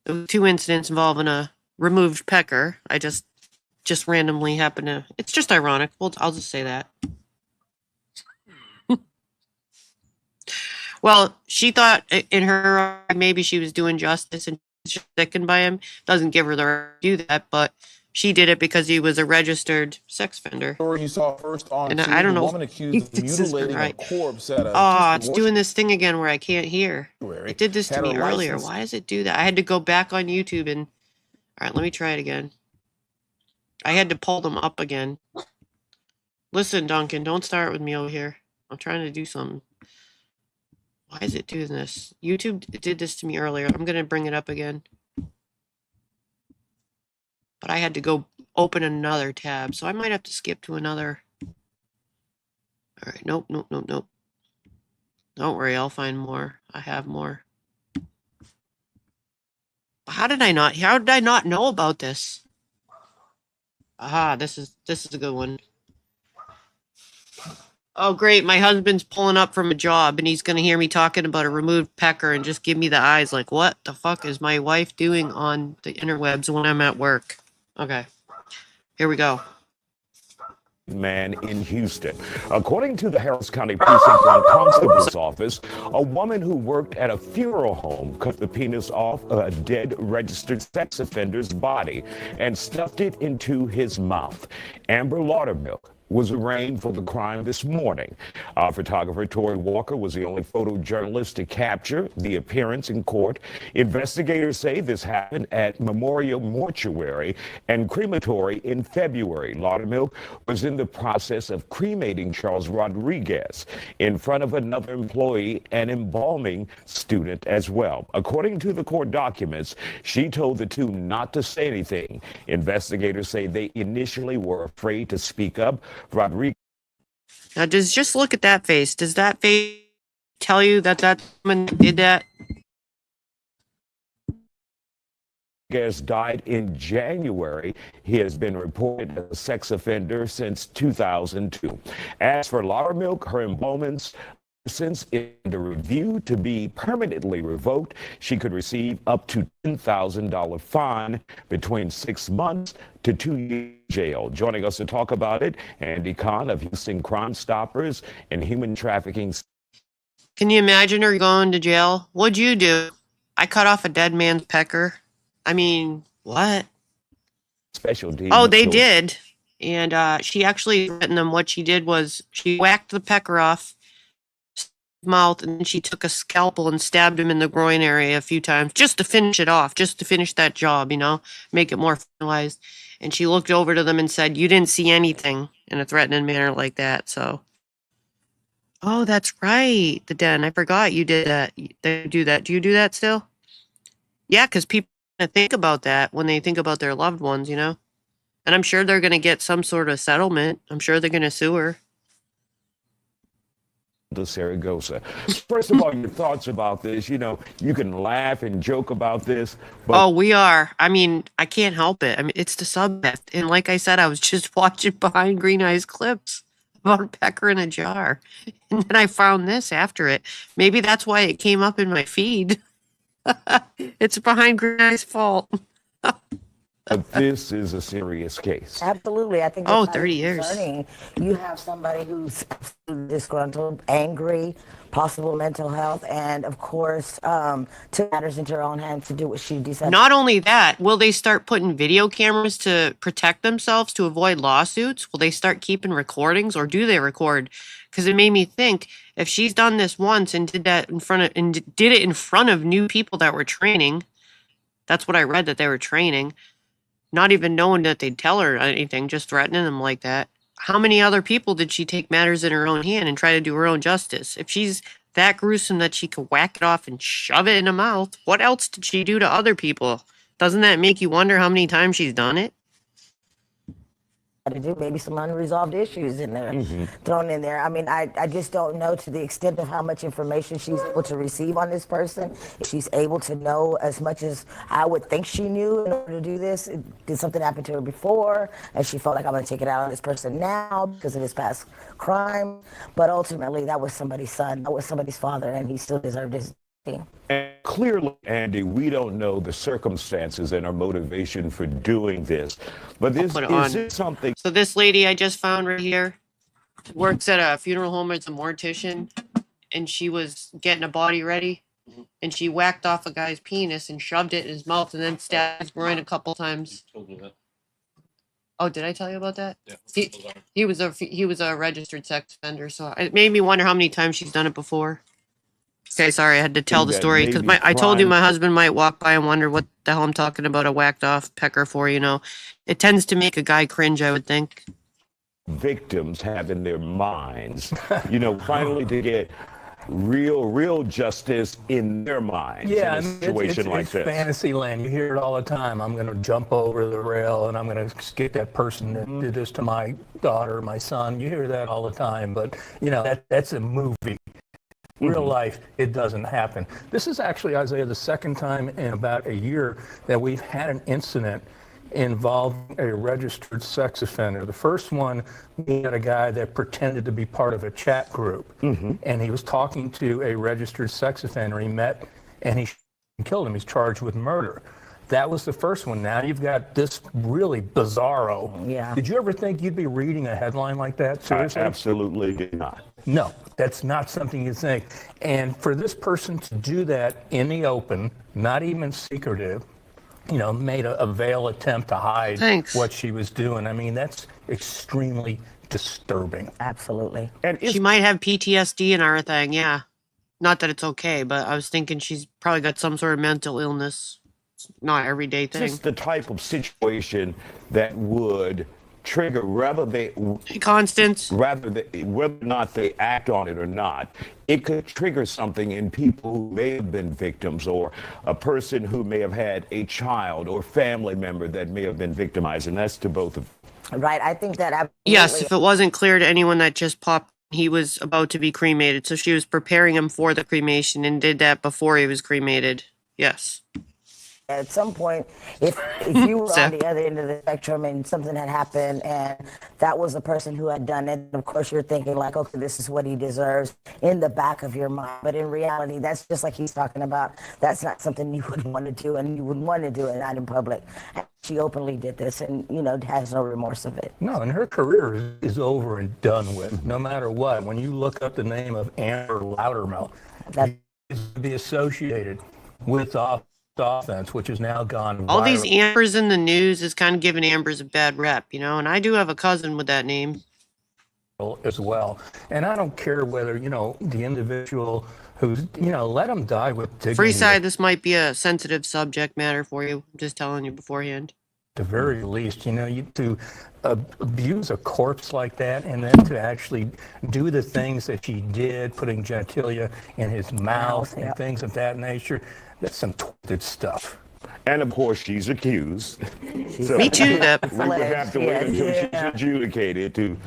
There were 2 incidents involving a removed pecker. I just randomly happened to. It's just ironic. Well, I'll just say that. Well, she thought in her maybe she was doing justice and she's sickened by him. Doesn't give her the right to do that, but she did it because he was a registered sex offender. Story you saw first on And TV, I don't the know. woman accused of mutilating a corpse at a Oh, it's doing this thing again where I can't hear. sanctuary. It did this to Had me her earlier. license- Why does it do that? I had to go back on YouTube and all right, let me try it again. I had to pull them up again. Listen, Duncan, don't start with me over here. I'm trying to do something. Why is it doing this? YouTube did this to me earlier. I'm going to bring it up again. But I had to go open another tab, so I might have to skip to another. All right, nope. Don't worry, I'll find more. I have more. How did I not know about this? Aha, this is a good one. Oh, great. My husband's pulling up from a job and he's going to hear me talking about a removed pecker and just give me the eyes like, what the fuck is my wife doing on the interwebs when I'm at work? Okay. Here we go. Man in Houston. According to the Harris County Precinct 1 Constable's Office, a woman who worked at a funeral home cut the penis off a dead registered sex offender's body and stuffed it into his mouth. Amber Laudermilk was arraigned for the crime this morning. Photographer Tori Walker was the only photojournalist to capture the appearance in court. Investigators say this happened at Memorial Mortuary and Crematory in February. Laudermilk was in the process of cremating Charles Rodriguez in front of another employee and embalming student as well. According to the court documents, she told the two not to say anything. Investigators say they initially were afraid to speak up. Rodriguez. Now, just look at that face. Does that face tell you that woman did that? Rodriguez died in January. He has been reported as a sex offender since 2002. As for Laudermilk, her embalments since in the review to be permanently revoked, she could receive up to $10,000 fine, between 6 months to 2 years jail. Joining us to talk about it, Andy Kahn of Houston Crime Stoppers and Human Trafficking. Can you imagine her going to jail? What'd you do? I cut off a dead man's pecker. I mean, what? Special D. Oh, they did. And she actually written them. What she did was she whacked the pecker off mouth and she took a scalpel and stabbed him in the groin area a few times just to finish it off, just to finish that job, you know, make it more finalized. And she looked over to them and said, "You didn't see anything," in a threatening manner like that. So, oh, that's right, the den. I forgot you did that. They do that. Do you do that still? Yeah, because people think about that when they think about their loved ones, you know. And I'm sure they're going to get some sort of settlement. I'm sure they're going to sue her. The Saragossa. First of all, your thoughts about this. You know, you can laugh and joke about this, but oh, we are. I mean, I can't help it. I mean, it's the subject. And like I said, I was just watching Behind Green Eyes clips about a pecker in a jar. And then I found this after it. Maybe that's why it came up in my feed. It's Behind Green Eyes' fault. but this is a serious case. Absolutely. I think Oh, it's 30 years. concerning. You have somebody who's disgruntled, angry, possible mental health, and of course, took matters into her own hands to do what she decided. Not only that, will they start putting video cameras to protect themselves to avoid lawsuits? Will they start keeping recordings, or do they record? Because it made me think, if she's done this once and did that did it in front of new people that were training, that's what I read, that they were training, not even knowing that they'd tell her anything, just threatening them like that. How many other people did she take matters in her own hand and try to do her own justice? If she's that gruesome that she could whack it off and shove it in her mouth, what else did she do to other people? Doesn't that make you wonder how many times she's done it? to do, maybe some unresolved issues in there, thrown in there. I mean, I just don't know to the extent of how much information she's able to receive on this person. If she's able to know as much as I would think she knew in order to do this. Did something happen to her before, and she felt like, I'm going to take it out on this person now because of his past crime. But ultimately, that was somebody's son, that was somebody's father, and he still deserved his thing. And clearly, Andy, we don't know the circumstances and our motivation for doing this. But this is something. So this lady I just found right here works at a funeral home as a mortician, and she was getting a body ready, and she whacked off a guy's penis and shoved it in his mouth and then stabbed his groin a couple times. Oh, did I tell you about that? Yeah. He was a registered sex offender, so it made me wonder how many times she's done it before. Okay, sorry, I had to tell the story because I told you my husband might walk by and wonder what the hell I'm talking about a whacked off pecker for, you know. It tends to make a guy cringe, I would think. Victims have in their minds, you know, finally to get real justice in their minds in a situation like this. Fantasy land. You hear it all the time. I'm going to jump over the rail and I'm going to get that person that did this to my daughter, my son. You hear that all the time, but you know that's a movie. Real life, it doesn't happen. This is actually, Isaiah, the second time in about a year that we've had an incident involving a registered sex offender. The first one, we had a guy that pretended to be part of a chat group, and he was talking to a registered sex offender. He met and he killed him. He's charged with murder. That was the first one. Now you've got this really bizarro. Yeah. Did you ever think you'd be reading a headline like that? Seriously? I absolutely did not. No, that's not something you think. And for this person to do that in the open, not even secretive, you know, made a veiled attempt to hide what she was doing. I mean, that's extremely disturbing. Absolutely. And she might have PTSD in our thing, yeah. Not that it's okay, but I was thinking she's probably got some sort of mental illness. It's not an everyday thing. It's the type of situation that would trigger whether or not they act on it or not, it could trigger something in people who may have been victims, or a person who may have had a child or family member that may have been victimized, and that's to both of them. Right, I think that absolutely. Yes, if it wasn't clear to anyone that just popped, he was about to be cremated, so she was preparing him for the cremation and did that before he was cremated. Yes. At some point, if you were on the other end of the spectrum and something had happened and that was the person who had done it, of course you're thinking like, okay, this is what he deserves in the back of your mind. But in reality, that's just like he's talking about. That's not something you would want to do, and you wouldn't want to do it not in public. She openly did this and, you know, has no remorse of it. No, and her career is over and done with, no matter what. When you look up the name of Amber Loudermilk, it's to be associated with offense, which is now gone viral. All these Ambers in the news is kind of giving Ambers a bad rep, you know, and I do have a cousin with that name as well. And I don't care whether, you know, the individual who's, you know, let them die with dignity. Freeside, this might be a sensitive subject matter for you. I'm just telling you beforehand. At the very least, you know, to abuse a corpse like that and then to actually do the things that she did, putting genitalia in his mouth and things of that nature, that's some twisted stuff. And of course, she's accused. So me too. We would have to wait until she's adjudicated to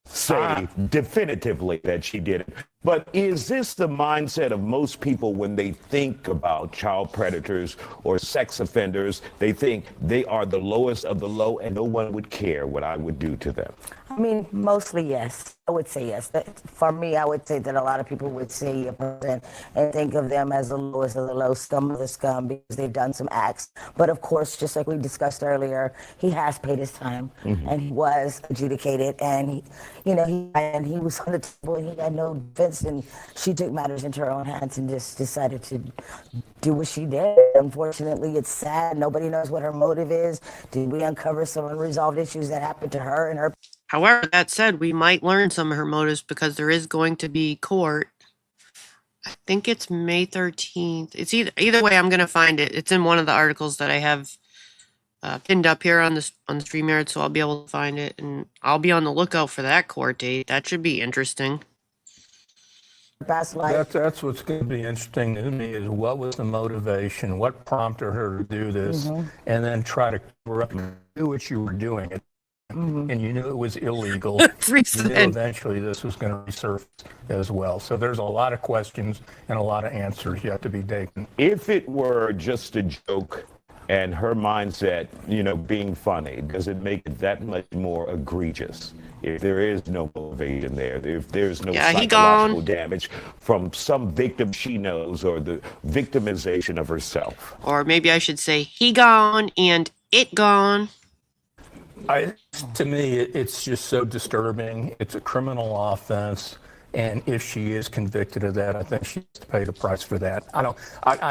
say definitively that she did it. But is this the mindset of most people when they think about child predators or sex offenders? They think they are the lowest of the low and no one would care what I would do to them. I mean, mostly yes. I would say yes. For me, I would say that a lot of people would see a person and think of them as the lowest of the low, scum of the scum, because they've done some acts. But of course, just like we discussed earlier, he has paid his time and he was adjudicated, and he was on the table and he had no defense, and she took matters into her own hands and just decided to do what she did. Unfortunately, it's sad. Nobody knows what her motive is. Did we uncover some unresolved issues that happened to her and her? However, that said, we might learn some of her motives because there is going to be court. I think it's May 13th. It's either way, I'm going to find it. It's in one of the articles that I have pinned up here on the StreamYard, so I'll be able to find it, and I'll be on the lookout for that court date. That should be interesting. That's what's going to be interesting to me, is what was the motivation, what prompted her to do this, and then try to cover up and do what you were doing. and you knew it was illegal. Freeze You knew then. eventually this was going to resurface as well. So there's a lot of questions and a lot of answers yet to be taken. If it were just a joke and her mindset, being funny, does it make it that much more egregious? If there is no motivation there, if there's no psychological damage from some victim she knows or the victimization of herself. Or maybe I should say he gone and it gone. To me, it's just so disturbing. It's a criminal offense. And if she is convicted of that, I think she has to pay the price for that. I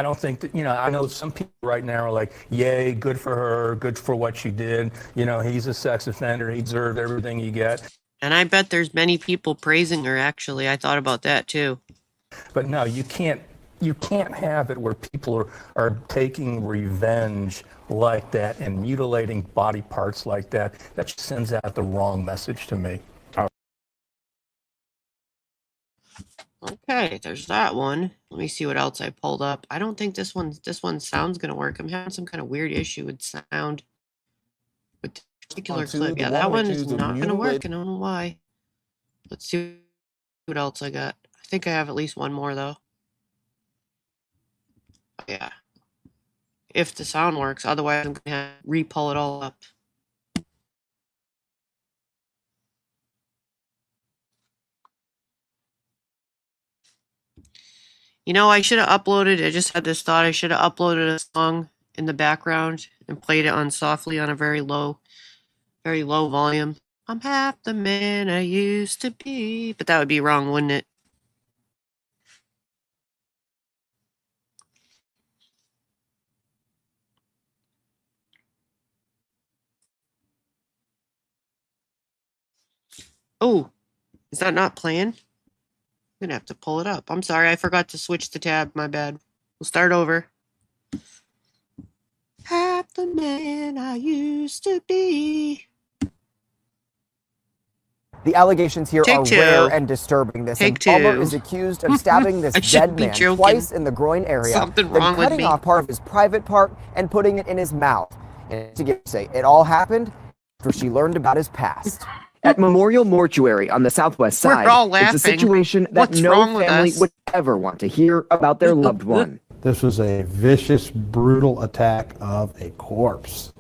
don't think that, I know some people right now are like, yay, good for her, good for what she did. He's a sex offender. He deserved everything he got. And I bet there's many people praising her, actually. I thought about that, too. But no, you can't have it where people are taking revenge like that and mutilating body parts like that. That just sends out the wrong message to me. Okay, there's that one. Let me see what else I pulled up. I don't think this one's sound's gonna work. I'm having some kind of weird issue with sound with this particular clip. Yeah, that one is not gonna work. I don't know why. Let's see what else I got. I think I have at least one more though. Yeah. If the sound works, otherwise I'm gonna have to re-pull it all up. I should have uploaded, I just had this thought, I should have uploaded a song in the background and played it on softly on a very low volume. I'm half the man I used to be. But that would be wrong, wouldn't it? Oh, is that not playing? I'm gonna have to pull it up. I'm sorry, I forgot to switch the tab. My bad. We'll start over. Half the man I used to be. The allegations here are rare and disturbing. This embalmer is accused of stabbing this dead man twice in the groin area, then cutting off part of his private part and putting it in his mouth. And to say it all happened after she learned about his past. At Memorial Mortuary on the southwest side, it's a situation that no family would ever want to hear about their loved one. This was a vicious, brutal attack of a corpse.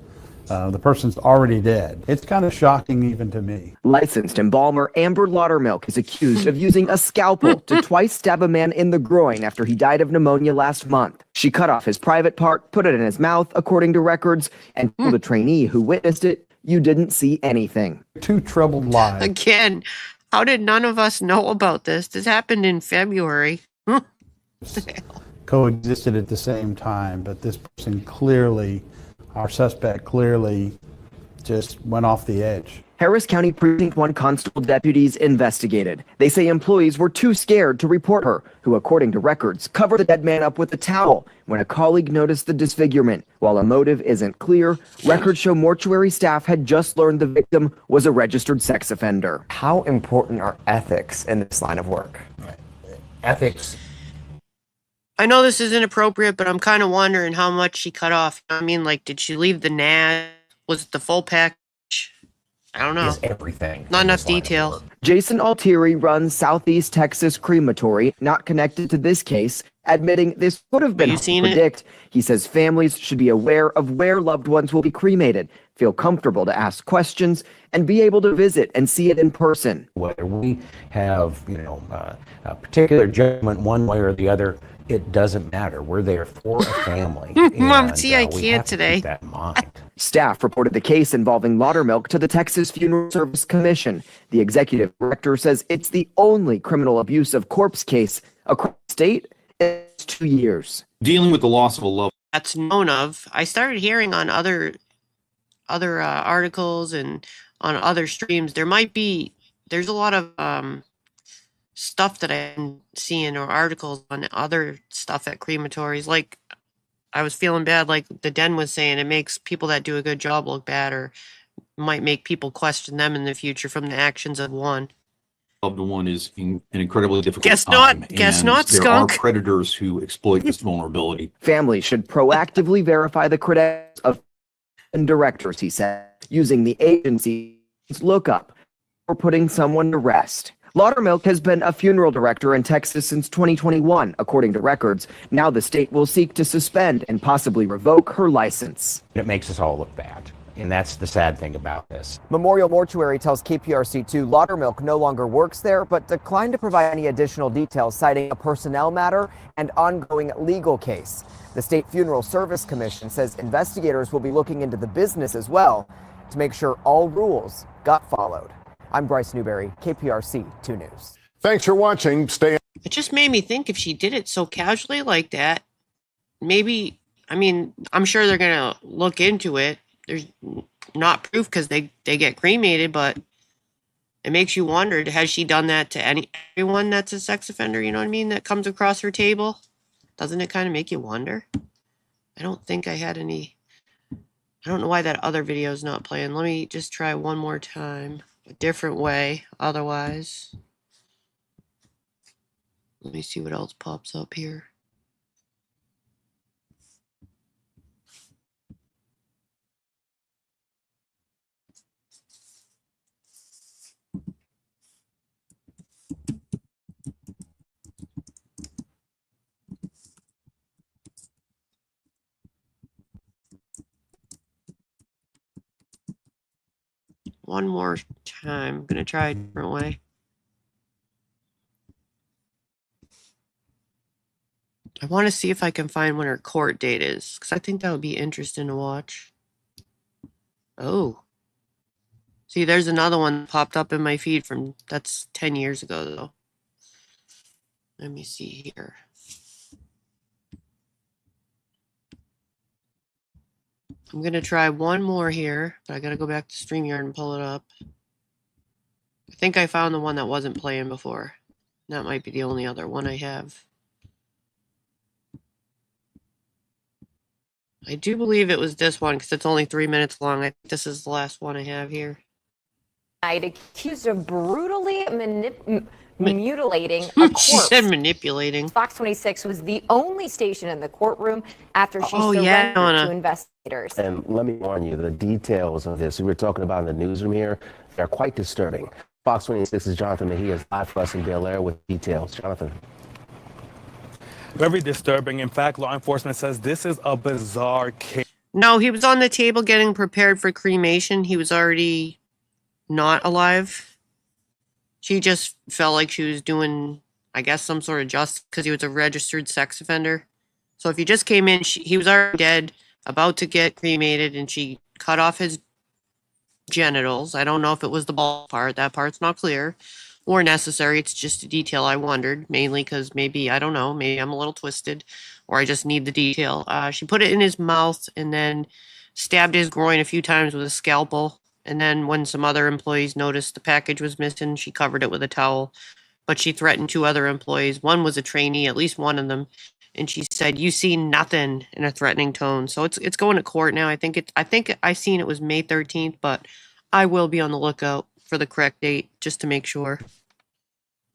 The person's already dead. It's kind of shocking even to me. Licensed embalmer Amber Laudermilk is accused of using a scalpel to twice stab a man in the groin after he died of pneumonia last month. She cut off his private part, put it in his mouth, according to records, and told a trainee who witnessed it, "You didn't see anything." Two troubled lives. Again, how did none of us know about this? This happened in February. Coexisted at the same time, but this person clearly, our suspect clearly just went off the edge. Harris County Precinct 1 Constable deputies investigated. They say employees were too scared to report her, who, according to records, covered the dead man up with a towel when a colleague noticed the disfigurement. While a motive isn't clear, records show mortuary staff had just learned the victim was a registered sex offender. How important are ethics in this line of work? Ethics. I know this is inappropriate, but I'm kind of wondering how much she cut off. I mean, like, did she leave the NAD? Was it the full package? I don't know. Everything. Not enough detail. Jason Altieri runs Southeast Texas Crematory, not connected to this case, admitting this could have been hard to predict. He says families should be aware of where loved ones will be cremated, feel comfortable to ask questions, and be able to visit and see it in person. Whether we have, a particular judgment one way or the other, it doesn't matter. We're there for a family. Mom, see, I can't today. Keep that in mind. Staff reported the case involving Laudermilk to the Texas Funeral Service Commission. The executive director says it's the only criminal abuse of corpse case across the state in 2 years. Dealing with the loss of a loved one. That's known of. I started hearing on other articles and on other streams. There's a lot of stuff that I'm seeing or articles on other stuff at crematories. Like, I was feeling bad, like the Den was saying, it makes people that do a good job look bad, or might make people question them in the future from the actions of one. Loved one is in an incredibly difficult Guess time. not. Guess and not, there skunk. are predators who exploit this vulnerability. Families should proactively verify the credentials of directors, he said, using the agency's look up for putting someone to rest. Laudermilk has been a funeral director in Texas since 2021, according to records. Now the state will seek to suspend and possibly revoke her license. It makes us all look bad. And that's the sad thing about this. Memorial Mortuary tells KPRC2 Laudermilk no longer works there, but declined to provide any additional details, citing a personnel matter and ongoing legal case. The State Funeral Service Commission says investigators will be looking into the business as well to make sure all rules got followed. I'm Bryce Newberry, KPRC 2 News. Thanks for watching. Stay. It just made me think if she did it so casually like that, maybe, I mean, I'm sure they're going to look into it. There's not proof because they get cremated, but it makes you wonder, has she done that to everyone that's a sex offender, you know what I mean, that comes across her table? Doesn't it kind of make you wonder? I don't think I had any. I don't know why that other video is not playing. Let me just try one more time. A different way, otherwise. Let me see what else pops up here. One more time. I'm going to try a different way. I want to see if I can find when her court date is, because I think that would be interesting to watch. Oh. See, there's another one that popped up in my feed from, that's 10 years ago, though. Let me see here. I'm going to try one more here, but I got to go back to StreamYard and pull it up. I think I found the one that wasn't playing before. That might be the only other one I have. I do believe it was this one because it's only 3 minutes long. I think this is the last one I have here. Accused of brutally mutilating a corpse. She said manipulating. Fox 26 was the only station in the courtroom after she surrendered to investigators. And let me warn you, the details of this we were talking about in the newsroom here, they're quite disturbing. Fox 26's Jonathan Mejia is live for us in Bel Air with details. Jonathan. Very disturbing. In fact, law enforcement says this is a bizarre case. No, he was on the table getting prepared for cremation. He was already not alive. She just felt like she was doing, I guess, some sort of justice because he was a registered sex offender. So if he just came in, he was already dead, about to get cremated, and she cut off his genitals. I don't know if it was the ball part. That part's not clear or necessary. It's just a detail I wondered, mainly because maybe, I don't know, maybe I'm a little twisted or I just need the detail. She put it in his mouth and then stabbed his groin a few times with a scalpel. And then when some other employees noticed the package was missing, she covered it with a towel. But she threatened 2 other employees. One was a trainee, at least one of them. And she said, "You see nothing," in a threatening tone. So it's going to court now. I think I seen it was May 13th, but I will be on the lookout for the correct date just to make sure.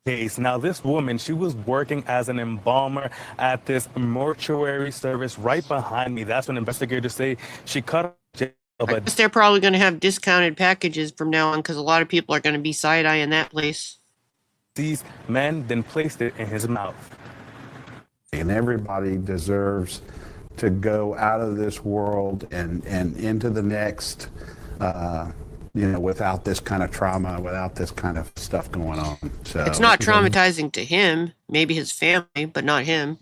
Case. Now, this woman, she was working as an embalmer at this mortuary service right behind me. That's when investigators say she cut. I guess they're probably going to have discounted packages from now on because a lot of people are going to be side-eyeing that place. These men then placed it in his mouth. And everybody deserves to go out of this world and into the next, without this kind of trauma, without this kind of stuff going on. So it's not traumatizing to him, maybe his family, but not him.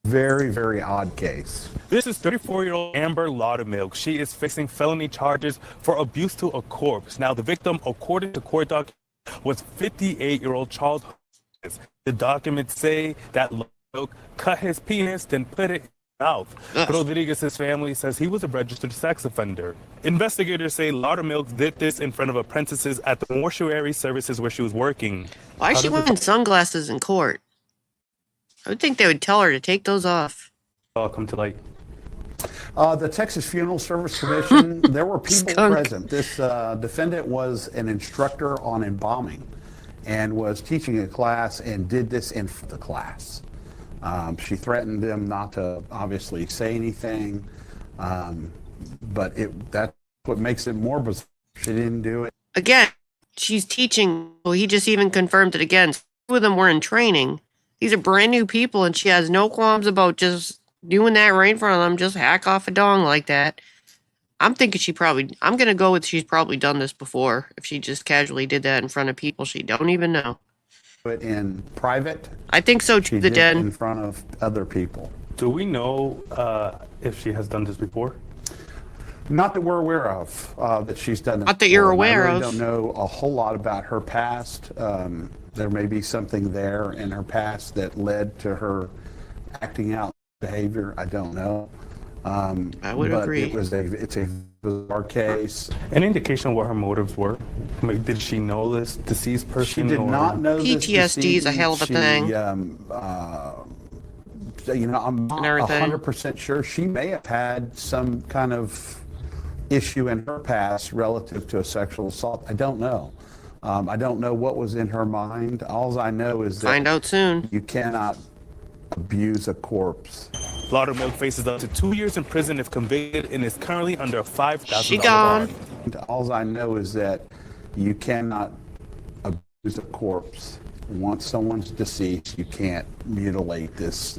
Very, very odd case. This is 34-year-old Amber Laudermilk. She is facing felony charges for abuse to a corpse. Now, the victim, according to court documents, was 58-year-old Charles. The documents say that Laudermilk cut his penis, then put it in his mouth. Rodriguez's family says he was a registered sex offender. Investigators say Laudermilk did this in front of apprentices at the mortuary services where she was working. Why is she wearing sunglasses in court? I would think they would tell her to take those off. I'll come to light. The Texas Funeral Service Commission, there were people present. This defendant was an instructor on embalming and was teaching a class and did this in the class. She threatened them not to obviously say anything, but that's what makes it more bizarre She didn't do it. Again, she's teaching. Well, he just even confirmed it again. Two of them were in training. These are brand new people, and she has no qualms about just doing that right in front of them. Just hack off a dong like that. I'm thinking I'm going to go with she's probably done this before. If she just casually did that in front of people she don't even know. But in private, I think so. she The did den. it in front of other people. Do we know if she has done this before? Not that we're aware of that she's done it. Not that you're before. aware I really of. don't know a whole lot about her past. There may be something there in her past that led to her acting out behavior. I don't know. I would agree. It's a bizarre case. Any indication what her motives were? I mean, did she know this deceased person? She did not know this PTSD is a decedent. hell of a thing. I'm not 100% sure. She may have had some kind of issue in her past relative to a sexual assault. I don't know. I don't know what was in her mind. All I know is that find out soon. You cannot abuse a corpse. Laudermilk faces up to 2 years in prison if convicted and is currently under a $5,000 She gone. bond. All I know is that you cannot abuse a corpse. Once someone's deceased, you can't mutilate this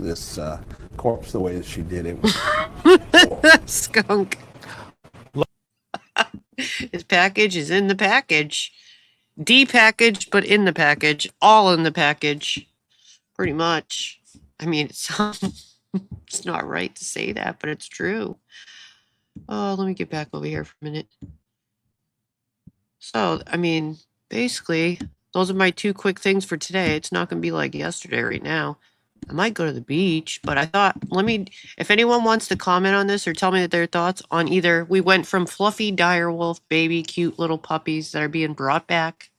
corpse the way that she did it. Skunk. His package is in the package. Depackaged, but in the package. All in the package. Pretty much. I mean, it's not right to say that, but it's true. Oh, let me get back over here for a minute. So, I mean, basically, those are my two quick things for today. It's not going to be like yesterday right now. I might go to the beach, but I thought, if anyone wants to comment on this or tell me their thoughts on either, we went from fluffy direwolf baby cute little puppies that are being brought back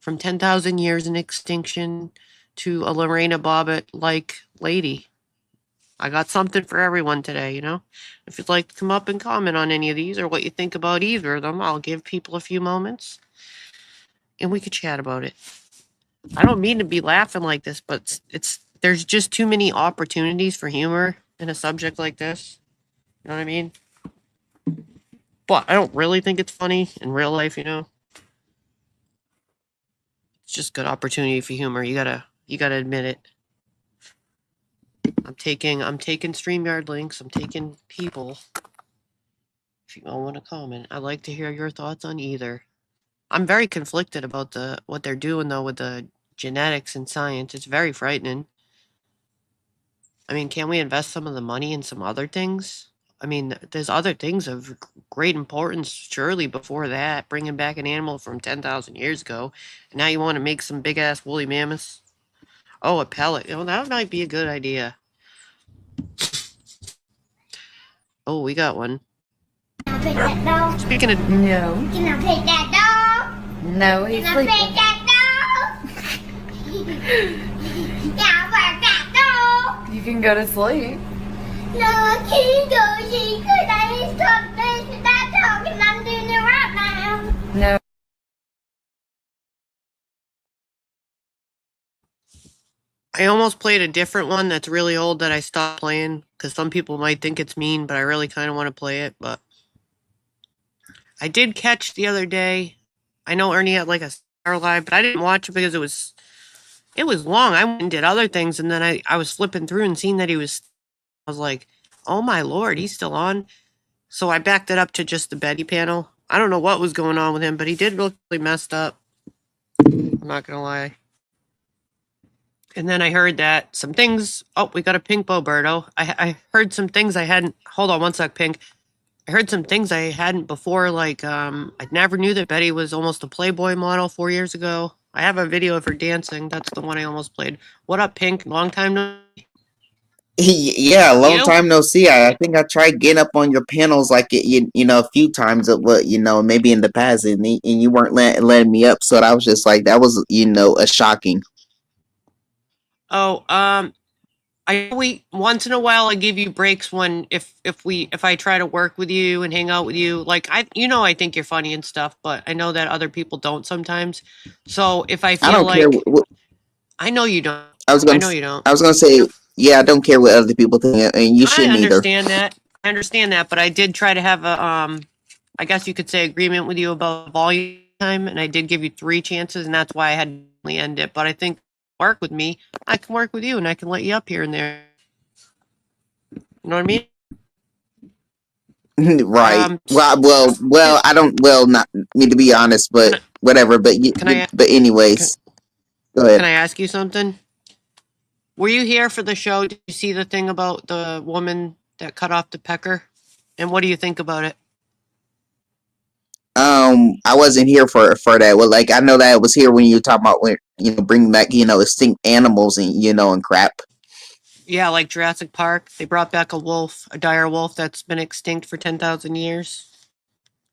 from 10,000 years in extinction to a Lorena Bobbitt-like lady. I got something for everyone today, you know? If you'd like to come up and comment on any of these or what you think about either of them, I'll give people a few moments and we could chat about it. I don't mean to be laughing like this, but there's just too many opportunities for humor in a subject like this. You know what I mean? But I don't really think it's funny in real life, you know? It's just good opportunity for humor. You gotta admit it. I'm taking StreamYard links. I'm taking people. If you all want to comment, I'd like to hear your thoughts on either. I'm very conflicted about what they're doing though with the genetics and science. It's very frightening. I mean, can we invest some of the money in some other things? I mean, there's other things of great importance, surely, before that. Bringing back an animal from 10,000 years ago. And now you want to make some big-ass woolly mammoths? Oh, a pellet. Oh, that might be a good idea. Oh, we got one. Can I pet that dog? Speaking of... No. Can I pet that dog? No, he's sleeping. Can I pet that dog? Can I pet that dog? You can go to sleep. No, I can't go to sleep because I need to talk to that dog and I'm doing it right now. No. I almost played a different one that's really old that I stopped playing because some people might think it's mean, but I really kind of want to play it. But I did catch the other day. I know Ernie had like a Star Live, but I didn't watch it because it was long. I went and did other things, and then I was flipping through and seeing that I was like, oh my Lord, he's still on. So I backed it up to just the Betty panel. I don't know what was going on with him, but he did look really messed up. I'm not going to lie. And then I heard that some things, oh, we got a pink Boberto. I heard some things I hadn't, hold on one sec, Pink. I heard some things I hadn't before, like I never knew that Betty was almost a Playboy model 4 years ago. I have a video of her dancing. That's the one I almost played. What up, Pink? Long time no... Yeah, long time no see. I think I tried getting up on your panels like you know a few times, but maybe in the past, and you weren't letting me up. So I was just like, that was a shocking. Oh, I once in a while I give you breaks when if I try to work with you and hang out with you. Like I think you're funny and stuff, but I know that other people don't sometimes. So if I feel like I know you don't. I know you don't. I was gonna say, yeah, I don't care what other people think, and you shouldn't either. I understand that, but I did try to have I guess you could say, agreement with you about volume time, and I did give you 3 chances, and that's why I had to end it. But I think work with me, I can work with you, and I can let you up here and there. You know what I mean? Right. Well. I don't. Well, not me to be honest, but whatever. But but anyways, go ahead. Can I ask you something? Were you here for the show? Did you see the thing about the woman that cut off the pecker? And what do you think about it? I wasn't here for that. Well, like I know that I was here when you were talking about when bringing back extinct animals and and crap. Yeah, like Jurassic Park, they brought back a wolf, a dire wolf that's been extinct for 10,000 years.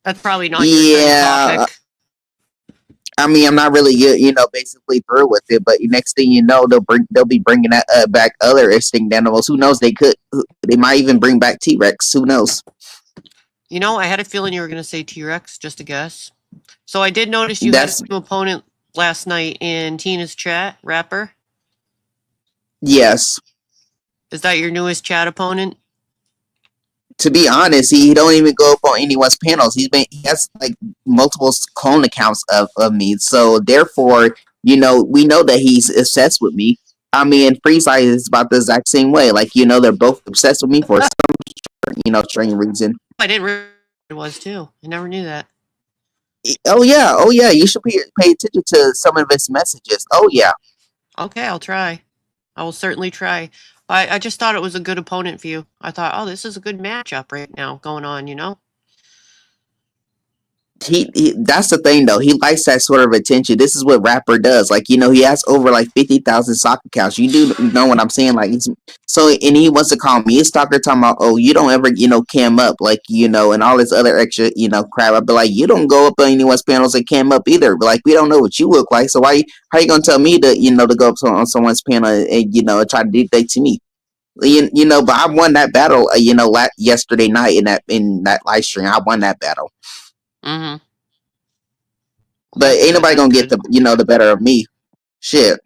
That's probably not your kind of topic. I mean, I'm not really basically through with it. But next thing you know, they'll be bringing back other extinct animals. Who knows? They might even bring back T-Rex. Who knows? You know, I had a feeling you were going to say T-Rex, just a guess. So I did notice you had an opponent last night in Tina's chat, Rapper. Yes. Is that your newest chat opponent? To be honest, he don't even go up on anyone's panels. He has like multiple clone accounts of me. So therefore, we know that he's obsessed with me. I mean, Freeside is about the exact same way. Like, they're both obsessed with me for some strange reason. I didn't realize it was too. I never knew that. Oh yeah. You should pay attention to some of his messages. Oh yeah. Okay, I'll try. I will certainly try. I just thought it was a good opponent for you. I thought, oh, this is a good matchup right now going on, He that's the thing though. He likes that sort of attention. This is what Rapper does. Like, he has over like 50,000 soccer accounts. You do know what I'm saying? Like, and he wants to call me a stalker, talking about, oh, you don't ever, cam up, like, and all this other extra, crap. I'd be like, you don't go up on anyone's panels and cam up either. But like, we don't know what you look like. So how you gonna tell me to, to go up on someone's panel and try to dictate to me? But I won that battle, yesterday night in that live stream. I won that battle. Mm-hmm. But ain't nobody gonna get the better of me. Shit.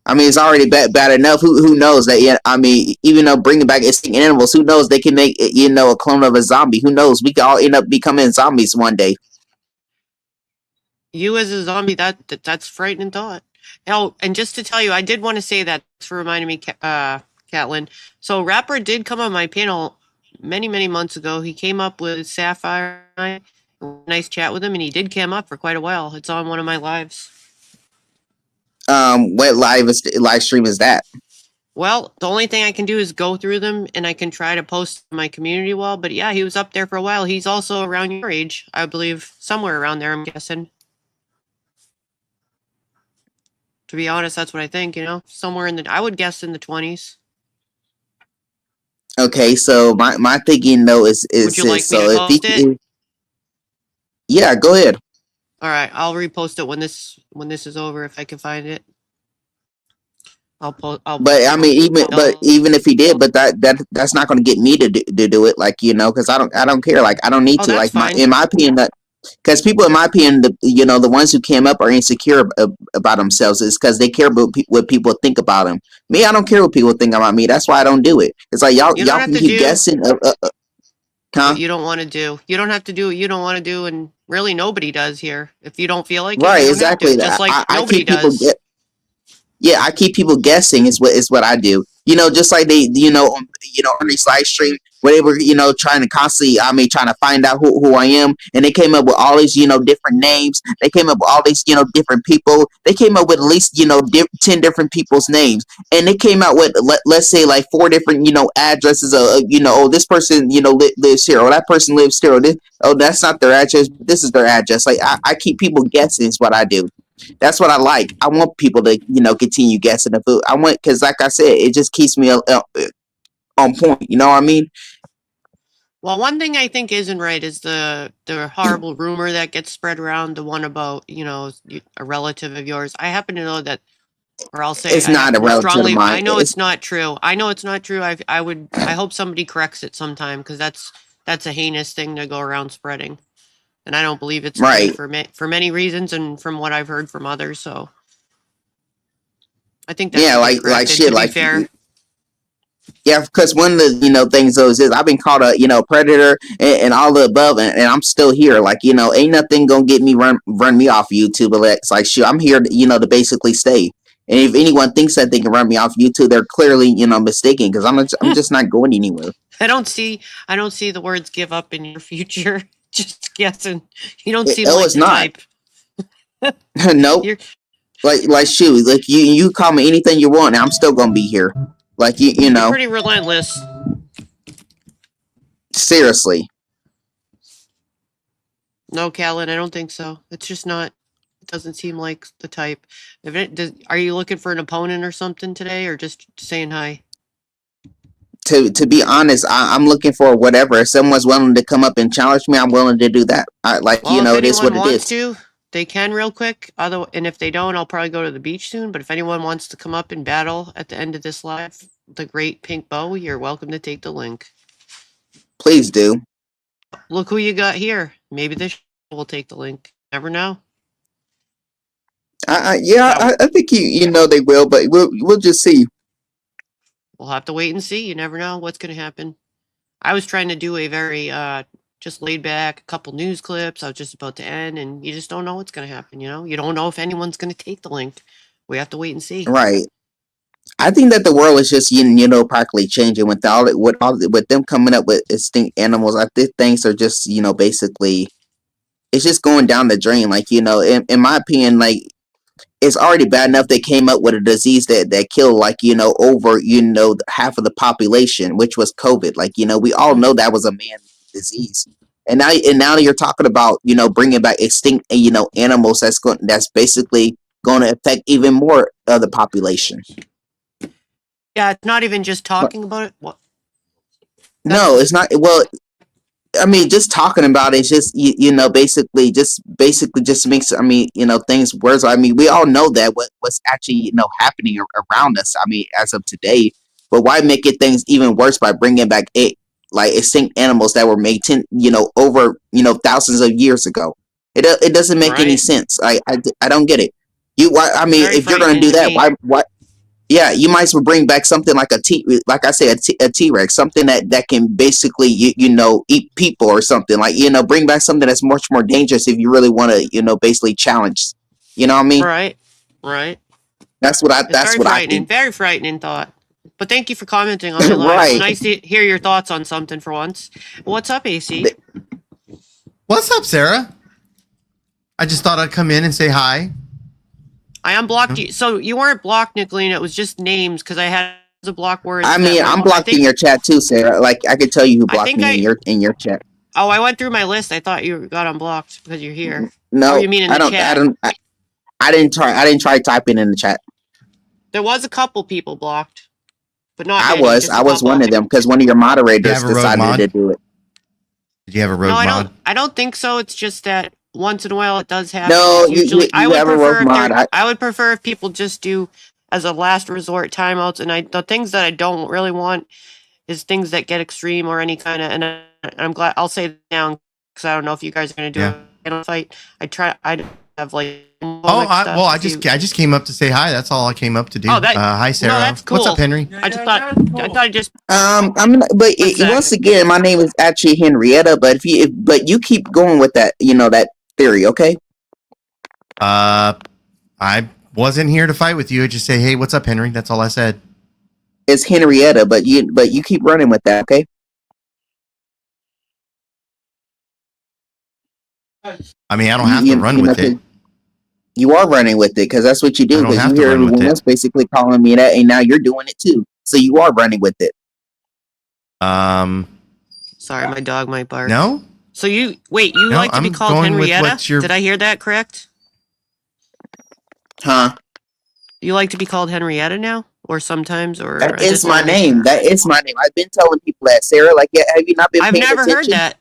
I mean, it's already bad enough. Who knows that? Yeah, I mean, even though bringing back extinct animals, who knows they can make a clone of a zombie? Who knows? We could all end up becoming zombies one day. You as a zombie, that's frightening thought. Oh, and just to tell you, I did want to say that for reminding me, Catlin. So Rapper did come on my panel many, many months ago. He came up with Sapphire and I. Nice chat with him, and he did cam up for quite a while. It's on one of my lives. What live stream is that? Well, the only thing I can do is go through them, and I can try to post my community wall. But yeah, he was up there for a while. He's also around your age, I believe, somewhere around there, I'm guessing. To be honest, that's what I think, somewhere I would guess in the 20s. Okay, so my thinking though is would you like so me to post it? Yeah, go ahead. All right, I'll repost it when this is over if I can find it. But I mean, even if he did, but that's not going to get me to do it. Like, because I don't care. Like, I don't need to. Like, in my opinion, that because people, in my opinion, the ones who came up are insecure about themselves is because they care about what people think about them. Me, I don't care what people think about me. That's why I don't do it. It's like y'all can keep guessing. What you don't want to do. You don't have to do what you don't want to do, and really nobody does here. If you don't feel like it, right, you don't exactly. have to. Just like nobody does. Yeah, I keep people guessing is what I do. Just like they on this live stream where they were trying to constantly trying to find out who I am, and they came up with all these different names. They came up with all these different people. They came up with at least 10 different people's names, and they came out with let's say like 4 different addresses of oh, this person lives here, or that person lives here, or this, oh, that's not their address, this is their address. Like I keep people guessing is what I do. That's what I like. I want people to, continue guessing the food. I want, because like I said, it just keeps me on point. You know what I mean? Well, one thing I think isn't right is the horrible rumor that gets spread around, the one about, a relative of yours. I happen to know that, or I'll say it's not a relative of mine. I know it's not true. I know it's not true. I hope somebody corrects it sometime, because that's a heinous thing to go around spreading. And I don't believe it's right for many reasons, and from what I've heard from others. So I think that's like shit, to be fair. Yeah, because one of the things though is I've been called a predator and all the above, and I'm still here. Like ain't nothing gonna get me run me off YouTube. But it's like shoot, I'm here to, to basically stay. And if anyone thinks that they can run me off YouTube, they're clearly mistaken because I'm just not going anywhere. I don't see the words "give up" in your future. Just guessing. You don't seem like it's the not. type. Nope. Like shoot, like you call me anything you want, and I'm still gonna be here. Like you You're know. pretty relentless. Seriously. No, Callan, I don't think so. It's just not. It doesn't seem like the type. Are you looking for an opponent or something today, or just saying hi? To be honest, I'm looking for whatever. If someone's willing to come up and challenge me, I'm willing to do that. Well, it is what it is. To, they can real quick. And if they don't, I'll probably go to the beach soon. But if anyone wants to come up and battle at the end of this live, the great pink bow, you're welcome to take the link. Please do. Look who you got here. Maybe this will take the link. Never know. I think they will, but we'll just see. We'll have to wait and see. You never know what's going to happen. I was trying to do a very just laid back, a couple news clips. I was just about to end, and you just don't know what's going to happen. You don't know if anyone's going to take the link. We have to wait and see. Right. I think that the world is just practically changing with with them coming up with extinct animals. I think things are just basically it's just going down the drain. Like in my opinion, like it's already bad enough they came up with a disease that killed like over half of the population, which was COVID. Like we all know that was a man disease, and now you're talking about bringing back extinct animals that's basically going to affect even more of the population. Yeah, it's not even just talking about it. What? No, it's not. Well, I mean, just talking about it, just basically just makes things worse. I mean, we all know that what's actually happening around us. I mean, as of today, but why make things even worse by bringing back extinct animals that were made over thousands of years ago? It doesn't make any sense. I don't get it. If you're gonna do that, why? Yeah, you might as well bring back something like a T-Rex, something that can basically eat people or something. Like bring back something that's much more dangerous if you really want to basically challenge. You know what I mean? Right. That's what I think. Very frightening thought. But thank you for commenting on my live. Right. It's nice to hear your thoughts on something for once. What's up, AC? What's up, Sarah? I just thought I'd come in and say hi. I unblocked you. So you weren't blocked, Nicolina. It was just names because I had the block words. I mean, I'm blocked in your chat too, Sarah. Like I could tell you who blocked me in your chat. Oh, I went through my list. I thought you got unblocked because you're here. No, you mean in the chat? I didn't try typing in the chat. There was a couple people blocked, but not. I was one of them because one of your moderators decided to do it. Did you have a rogue mod? I don't think so. It's just that once in a while it does happen. No, usually I would prefer a rogue mod. I would prefer if people just do as a last resort timeouts. And the things that I don't really want is things that get extreme or any kind of. And I'm glad I'll say it now because I don't know if you guys are going to do a fight. I have like. I just came up to say hi. That's all I came up to do. Hi, Sarah. No, that's cool. What's up, Henry? I just. Once again, my name is actually Henrietta, but but you keep going with that, that theory, okay? I wasn't here to fight with you. I just say, hey, what's up, Henry? That's all I said. It's Henrietta, but you keep running with that, okay? I mean, I don't have to run with it. You are running with it because that's what you do. Because you hear everyone else basically calling me that, and now you're doing it too. So you are running with it. Sorry, my dog might bark. No. So you like to be called Henrietta? Did I hear that correct? Huh? You like to be called Henrietta now, or sometimes, or that is my name. That is my name. I've been telling people that, Sarah. Like, have you not been? I've never heard that.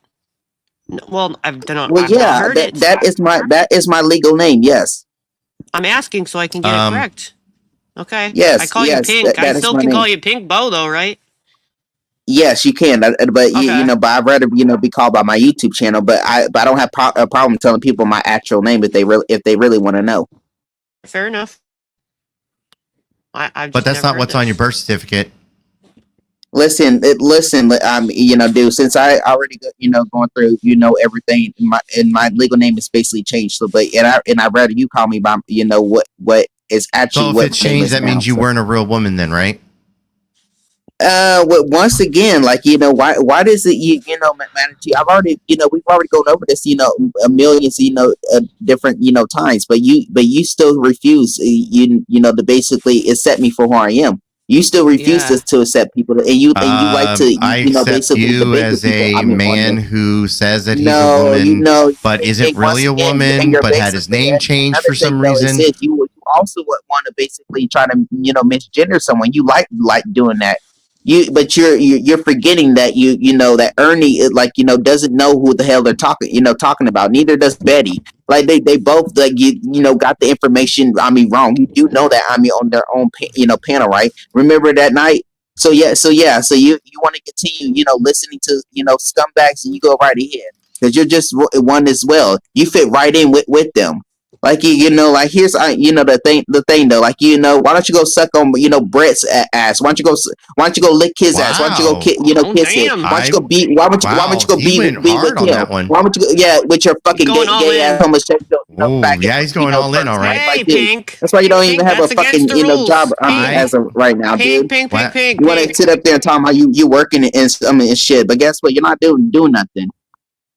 Well, I've done. Well, yeah, heard it. That is my legal name. Yes. I'm asking so I can get it correct. Okay. Yes. I call you Pink. I still can call you Pink Bow, though, right? Yes, you can. But but I'd rather be called by my YouTube channel. But I don't have a problem telling people my actual name if they really want to know. Fair enough. But that's not what's on your birth certificate. Listen, dude. Since I already, going through, everything. My legal name is basically changed. So, but I'd rather you call me by, what is actually So if what it's changed, that means you weren't a real woman, then, right? Once again, why does it, manage? I've already, we've already gone over this, a millions, different, times, but you still refuse, to basically accept me for who I am. You still refuse to accept people, and you like to, I accept basically you debate as with people. a man who says that he's No, a woman, but and isn't really once a again, woman, you're but had his basically, name changed another for some thing, though, is reason. this, you also would want to basically try to, misgender someone. You like doing that. But you're forgetting that that Ernie, doesn't know who the hell they're talking about. Neither does Betty. Like they both, got the information, wrong. You do know that, on their own panel, right? Remember that night? So you want to continue, listening to, scumbags, and you go right ahead, because you're just one as well. You fit right in with them. Like here's the thing though. Why don't you go suck on Brett's ass? Why don't you go lick his ass? Why don't you go kiss it? Why don't you go beat? Why would you go be with him? Why would you go with your fucking gay ass homosexual? Yeah, he's going all in, all right. Hey, Pink. That's why you don't even have a fucking job as of right now, dude. Pink. You want to sit up there and talk about you working and shit, but guess what? You're not doing nothing.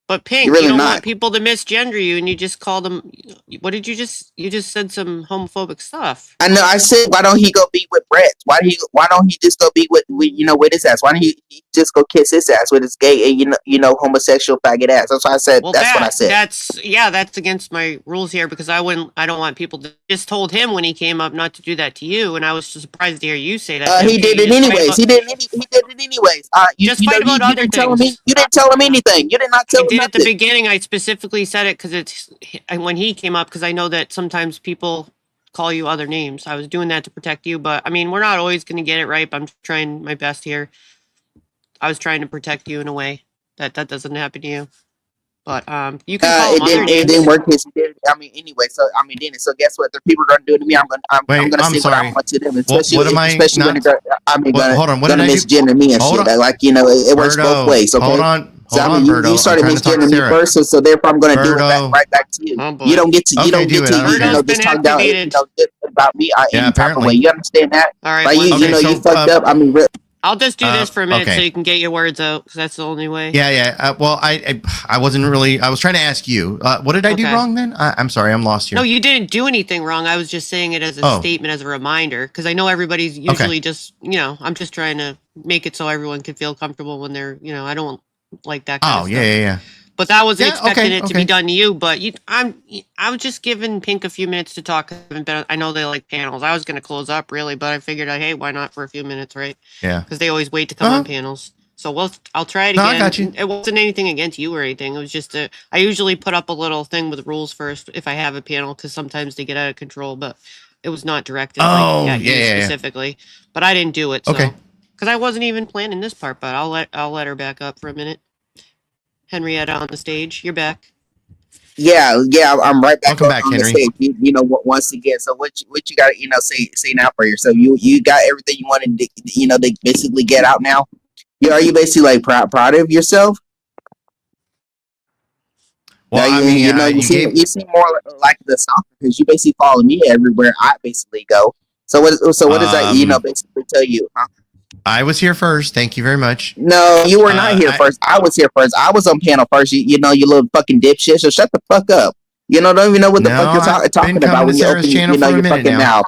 But Pink, You're really you don't not. want people to misgender you, and you just call them. What did you just? You just said some homophobic stuff. I know. I said, why don't he go be with Brett? Why don't he just go be with his ass? Why don't he just go kiss his ass with his gay homosexual faggot ass? That's what I said. Well, that's what I said. That's against my rules here, because I don't want people to. Just told him when he came up not to do that to you, and I was surprised to hear you say that. He did it anyways. He did it anyways. You didn't tell him. You didn't tell him anything. You did not tell him nothing. nothing. At the beginning, I specifically said it because it's when he came up, because I know that sometimes people call you other names. I was doing that to protect you, but we're not always going to get it right. But I'm trying my best here. I was trying to protect you in a way that doesn't happen to you. But you can call him other names. It didn't work. Anyway. So guess what? The people are going to do it to me. I'm going to say what I want to them, especially when they're going to misgender me and shit. It works both ways. Okay. Hold on. You started misgendering me first, so therefore I'm going to do it right back to you. You don't get to just talk down about me any type of way. You understand that? All right. You fucked up. I'll just do this for a minute so you can get your words out, because that's the only way. Yeah. Well, I wasn't really. I was trying to ask you. What did I do wrong then? I'm sorry, I'm lost here. No, you didn't do anything wrong. I was just saying it as a statement, as a reminder, because I know everybody's usually just, I'm just trying to make it so everyone can feel comfortable when they're, I don't like that kind of stuff. Yeah. But I wasn't expecting it to be done to you. But I was just giving Pink a few minutes to talk. I know they like panels. I was going to close up really, but I figured, hey, why not for a few minutes, right? Yeah. Because they always wait to come on panels. So I'll try it again. I got you. It wasn't anything against you or anything. It was just I usually put up a little thing with rules first if I have a panel, because sometimes they get out of control. But it was not directed at you specifically. But I didn't do it. So. Okay. Because I wasn't even planning this part, but I'll let her back up for a minute. Henrietta on the stage. You're back. Yeah, I'm right back. Welcome back, Henry. The stage. Once again. So what you got? Say now for yourself. You got everything you wanted to basically get out now. Are you basically proud of yourself? Well, now, you seem more like the stalker, because you basically follow me everywhere I basically go. So what does that basically tell you? Huh? I was here first. Thank you very much. No, you were not here first. I was here first. I was on panel first. You little fucking dipshit. So shut the fuck up. Don't even know what the fuck you're talking about when you open your fucking mouth.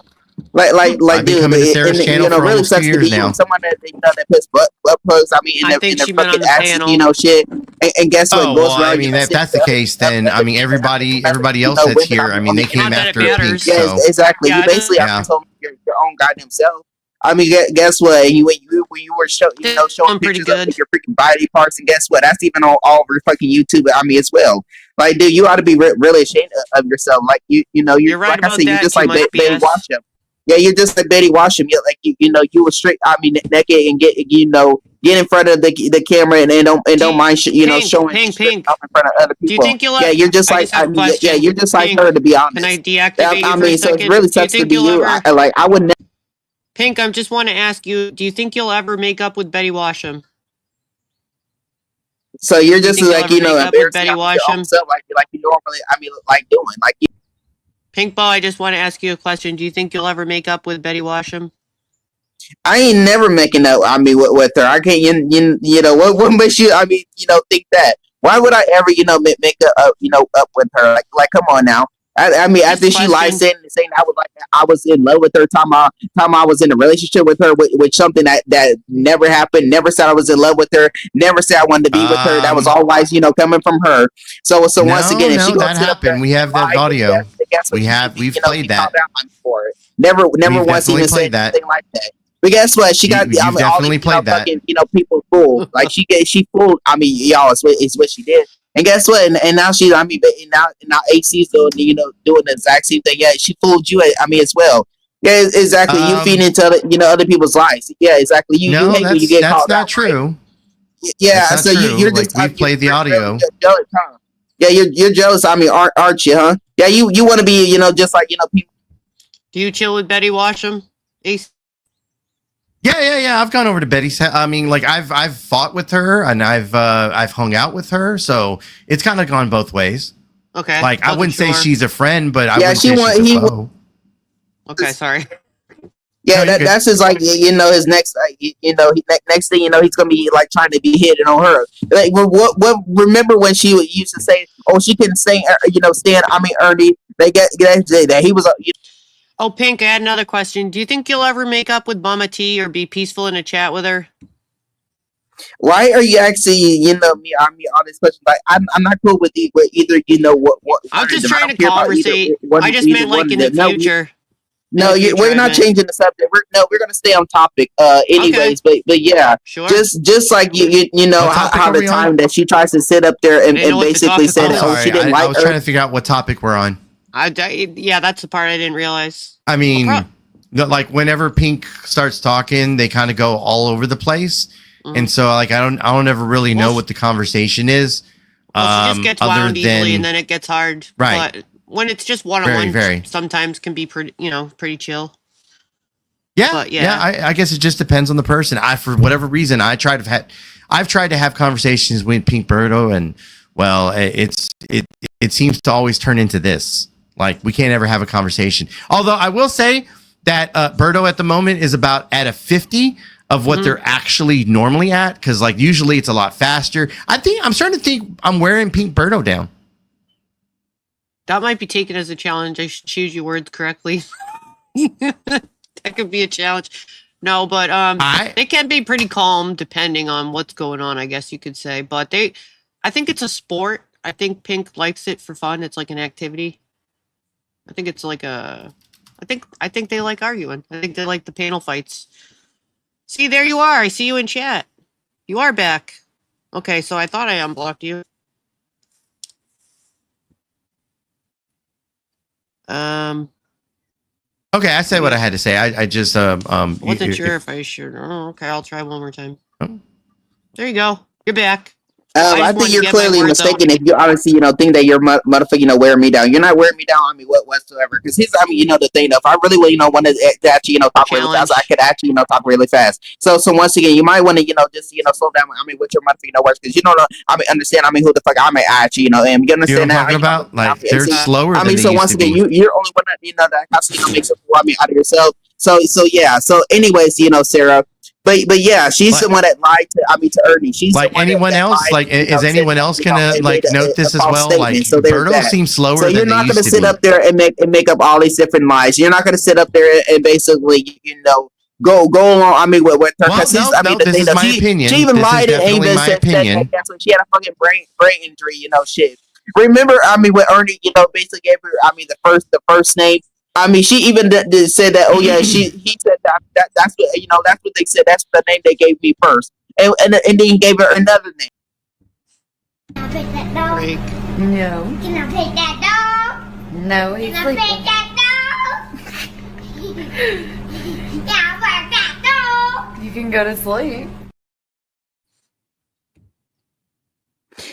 Like, dude, really sucks to be someone that puts butt plugs. In their fucking ass, shit. And guess what? If that's the case, then everybody else that's here, they came after Pink. Yeah, exactly. You basically told your own goddamn self. Guess what? When you were showing pictures of your freaking body parts, and guess what? That's even all over fucking YouTube. As well. Like, dude, you ought to be really ashamed of yourself. Like, you're right. Like I said, you're just like Betty Washam. Yeah, you're just like Betty Washam. You were straight. Naked and get in front of the camera and don't mind showing Pink up in front of other people. Do you think you'll? Yeah, you're just like you're just like her, to be honest. Can I deactivate you for a so second? it really sucks to be you. I would never. Pink, I just want to ask you, do you think you'll ever make up with Betty Washam? So you're just like, you know, embarrassing your own self, like you normally, like doing, like. Pink Ball, I just want to ask you a question. Do you think you'll ever make up with Betty Washam? I ain't never making up. With her, I can't. You know what makes you? Think that. Why would I ever, make up, up with her? Like, come on now. After she lied saying I was in love with her, time I was in a relationship with her, with something that never happened. Never said I was in love with her. Never said I wanted to be with her. That was always, coming from her. So once again, if she that happened. We have that audio. We've played that. Never once even said anything like that. But guess what? She got all these fucking people fooled. Like she fooled. Y'all, it's what she did. And guess what? And now she's now AC's doing doing the exact same thing. Yeah, she fooled you. As well. Yeah, exactly. You feed into other people's lies. Yeah, exactly. You hate when you get called out. That's not true. Yeah, so you're just we've played the audio. Jealous, huh? Yeah, you're jealous. Aren't you? Huh? Yeah, you want to be just like people. Do you chill with Betty Washam, Ace? Yeah. I've gone over to Betty's. I've fought with her and I've hung out with her, so it's kind of gone both ways. Okay. Like I wouldn't say she's a friend, but I wouldn't say she's a foe. Okay, sorry. Yeah, that's his his next next thing he's gonna be like trying to be hitting on her. Like what remember when she used to say, oh, she couldn't stand Ernie. They get that he was Oh, Pink, I had another question. Do you think you'll ever make up with Mama T or be peaceful in a chat with her? Why are you actually, me all this question? Like, I'm not cool with either, what. I'm just trying to conversate. I just meant like in the future. No, we're not changing the subject. We're gonna stay on topic. Anyways, okay. but yeah, sure. Just like you know how the time that she tries to sit up there and basically said, oh, she didn't like her. I was trying to figure out what topic we're on. Yeah, that's the part I didn't realize. I mean, like whenever Pink starts talking, they kind of go all over the place, and so like I don't ever really know what the conversation is. She just gets wound easily, and then it gets hard. Right. But when it's just one-on-one, sometimes can be pretty chill. Yeah, but I guess it just depends on the person. For whatever reason, I've tried to have conversations with Pink Birdo, and well, it seems to always turn into this. Like we can't ever have a conversation. Although I will say that Birdo at the moment is about at a 50 of what they're actually normally at, because like usually it's a lot faster. I'm starting to think I'm wearing Pink Birdo down. That might be taken as a challenge. I should choose your words correctly. That could be a challenge. No, but they can be pretty calm depending on what's going on, I guess you could say. But I think it's a sport. I think Pink likes it for fun. It's like an activity. I think it's like I think they like arguing. I think they like the panel fights. See, there you are. I see you in chat. You are back. Okay, so I thought I unblocked you. Okay, I said what I had to say. I just wasn't sure if I should. Oh, okay, I'll try one more time. There you go. You're back. I think you're clearly mistaken if you honestly, think that you're motherfucker, wearing me down. You're not wearing me down whatsoever. Because the thing, if I really, want to actually, talk really fast, I could actually, talk really fast. So once again, you might want to, just, slow down. With your motherfucking words, because you don't know, understand, who the fuck I may actually, am. You understand that? About like they're slower. Than so once again, you're only one that, that constantly makes it out of yourself. So yeah. So anyways, Sarah. But yeah, she's the one that lied to Ernie. She's like anyone else. Like, is anyone else gonna note this as well? Like, so Birdo seems slower. So you're not gonna sit up there and make up all these different lies. You're not gonna sit up there and basically, go along. With her. Well, this is my opinion. She even lied and even said that that's when she had a fucking brain injury. Shit. Remember, when Ernie, basically gave her, the first name. She even did say that. Oh yeah, he said that's what that's what they said. That's the name they gave me first, and then he gave her another name. Can I pick that dog? No. Can I pick that dog? No, he's Can sleeping. I pick that dog? Can I work that dog? You can go to sleep.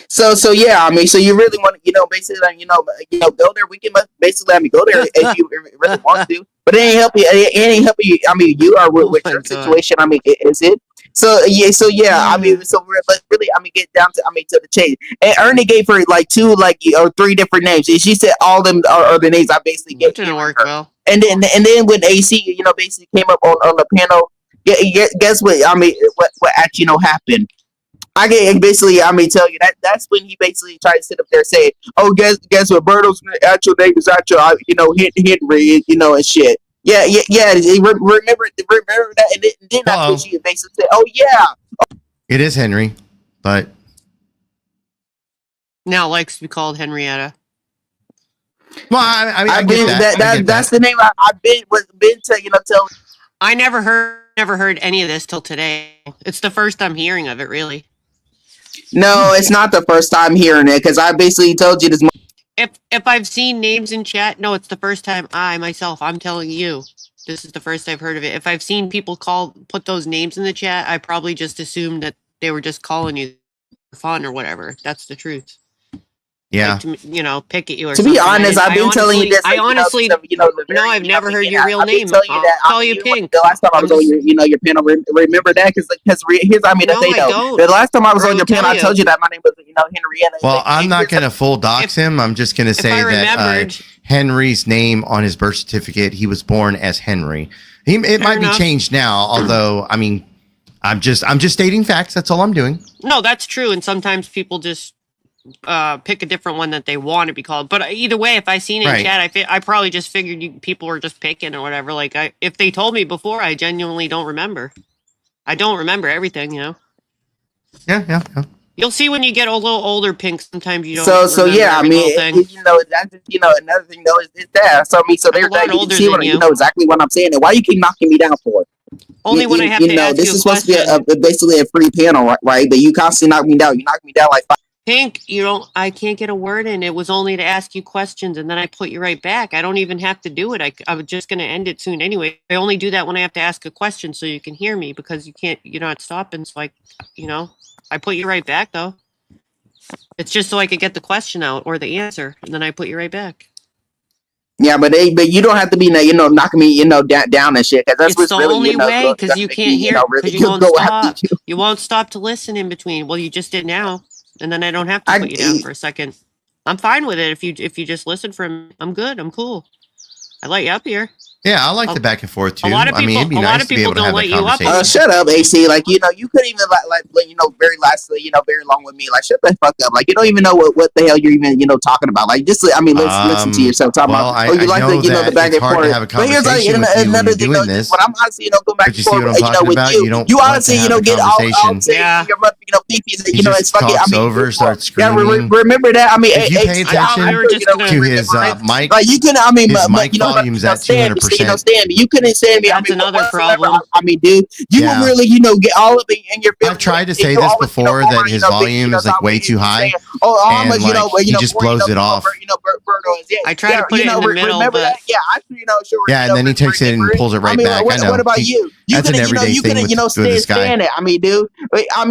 So yeah, so you really want to, basically, go there. We can basically go there if you really want to. But it ain't help you. It ain't help you. I mean, you are with your situation. I mean, is it? So yeah. I mean, but really, I mean, get down to to the chase. And Ernie gave her like two, like or three different names. And she said all them are the names I basically gave. Didn't work well. And then when AC, basically came up on the panel. Guess what? I mean, what actually happened? I can basically, tell you that's when he basically tried to sit up there and say, "Oh, guess what? Berto's actual name is actual, Henry, and shit." Yeah. Remember that, and then that's when she basically said, "Oh yeah, it is Henry," but now likes to be called Henrietta. Well, I get that. That's the name I've been to, tell. I never heard any of this till today. It's the first I'm hearing of it, really. No, it's not the first time hearing it because I basically told you this. If I've seen names in chat, no, it's the first time I'm telling you. This is the first I've heard of it. If I've seen people put those names in the chat, I probably just assumed that they were just calling you for fun or whatever. That's the truth. Yeah. Like to pick at you or to something. be honest, I've been telling you this. I honestly, no, I've never heard your real name. I'll call you Pink. The last time I was on your panel, remember that? Because here's the last time I was on your panel, I told you that my name was Henrietta. Well, I'm not gonna full dox him. I'm just gonna say that Henry's name on his birth certificate, he was born as Henry. It might be changed now, although I'm just stating facts. That's all I'm doing. No, that's true. And sometimes people just pick a different one that they want to be called. But either way, if I seen it in chat, I probably just figured people were just picking or whatever. Like if they told me before, I genuinely don't remember. I don't remember everything, Yeah. You'll see when you get a little older, Pink. Sometimes you don't. So yeah, that's another thing though is that. So they're like, you see what exactly what I'm saying. And why you keep knocking me down for? Only when I have to ask this you is a supposed question. to be basically a free panel, right? But you constantly knock me down. You knock me down like 5. Pink, I can't get a word in. It was only to ask you questions and then I put you right back. I don't even have to do it. I was just going to end it soon anyway. I only do that when I have to ask a question so you can hear me because you're not stopping. So I put you right back though. It's just so I could get the question out or the answer and then I put you right back. Yeah, but you don't have to be knocking me down and shit. Cause that's it's the really, only way because you can't hear because you won't stop. You won't stop to listen in between. Well, you just did now. And then I don't have to put you down for a second. I'm fine with it if you just listen from. I'm good. I'm cool. I let you up here. Yeah, I like the back and forth too. A lot of people, it'd be nice to be able to have a conversation. Shut up, AC. Like you couldn't even very lastly, very long with me. Like shut the fuck up. Like you don't even know what the hell you're even talking about. Like just listen to yourself. Talk about you like the back and forth. But here's another thing. When I'm honestly go back and forth, with you honestly get all beepies. It's fucking. Over, start screaming. Remember that. If you pay attention to his mic, like you can. His mic volume's at 200%. Stand me. You couldn't stand me. That's another problem. Dude, you would really, get all of it in your. I've tried to say this before that his volume is like way too high, and he just blows it off. I try to put it in the middle, but yeah, and then he takes it and pulls it right back. I know. What about you? That's an everyday thing with this guy. Stand it. Dude.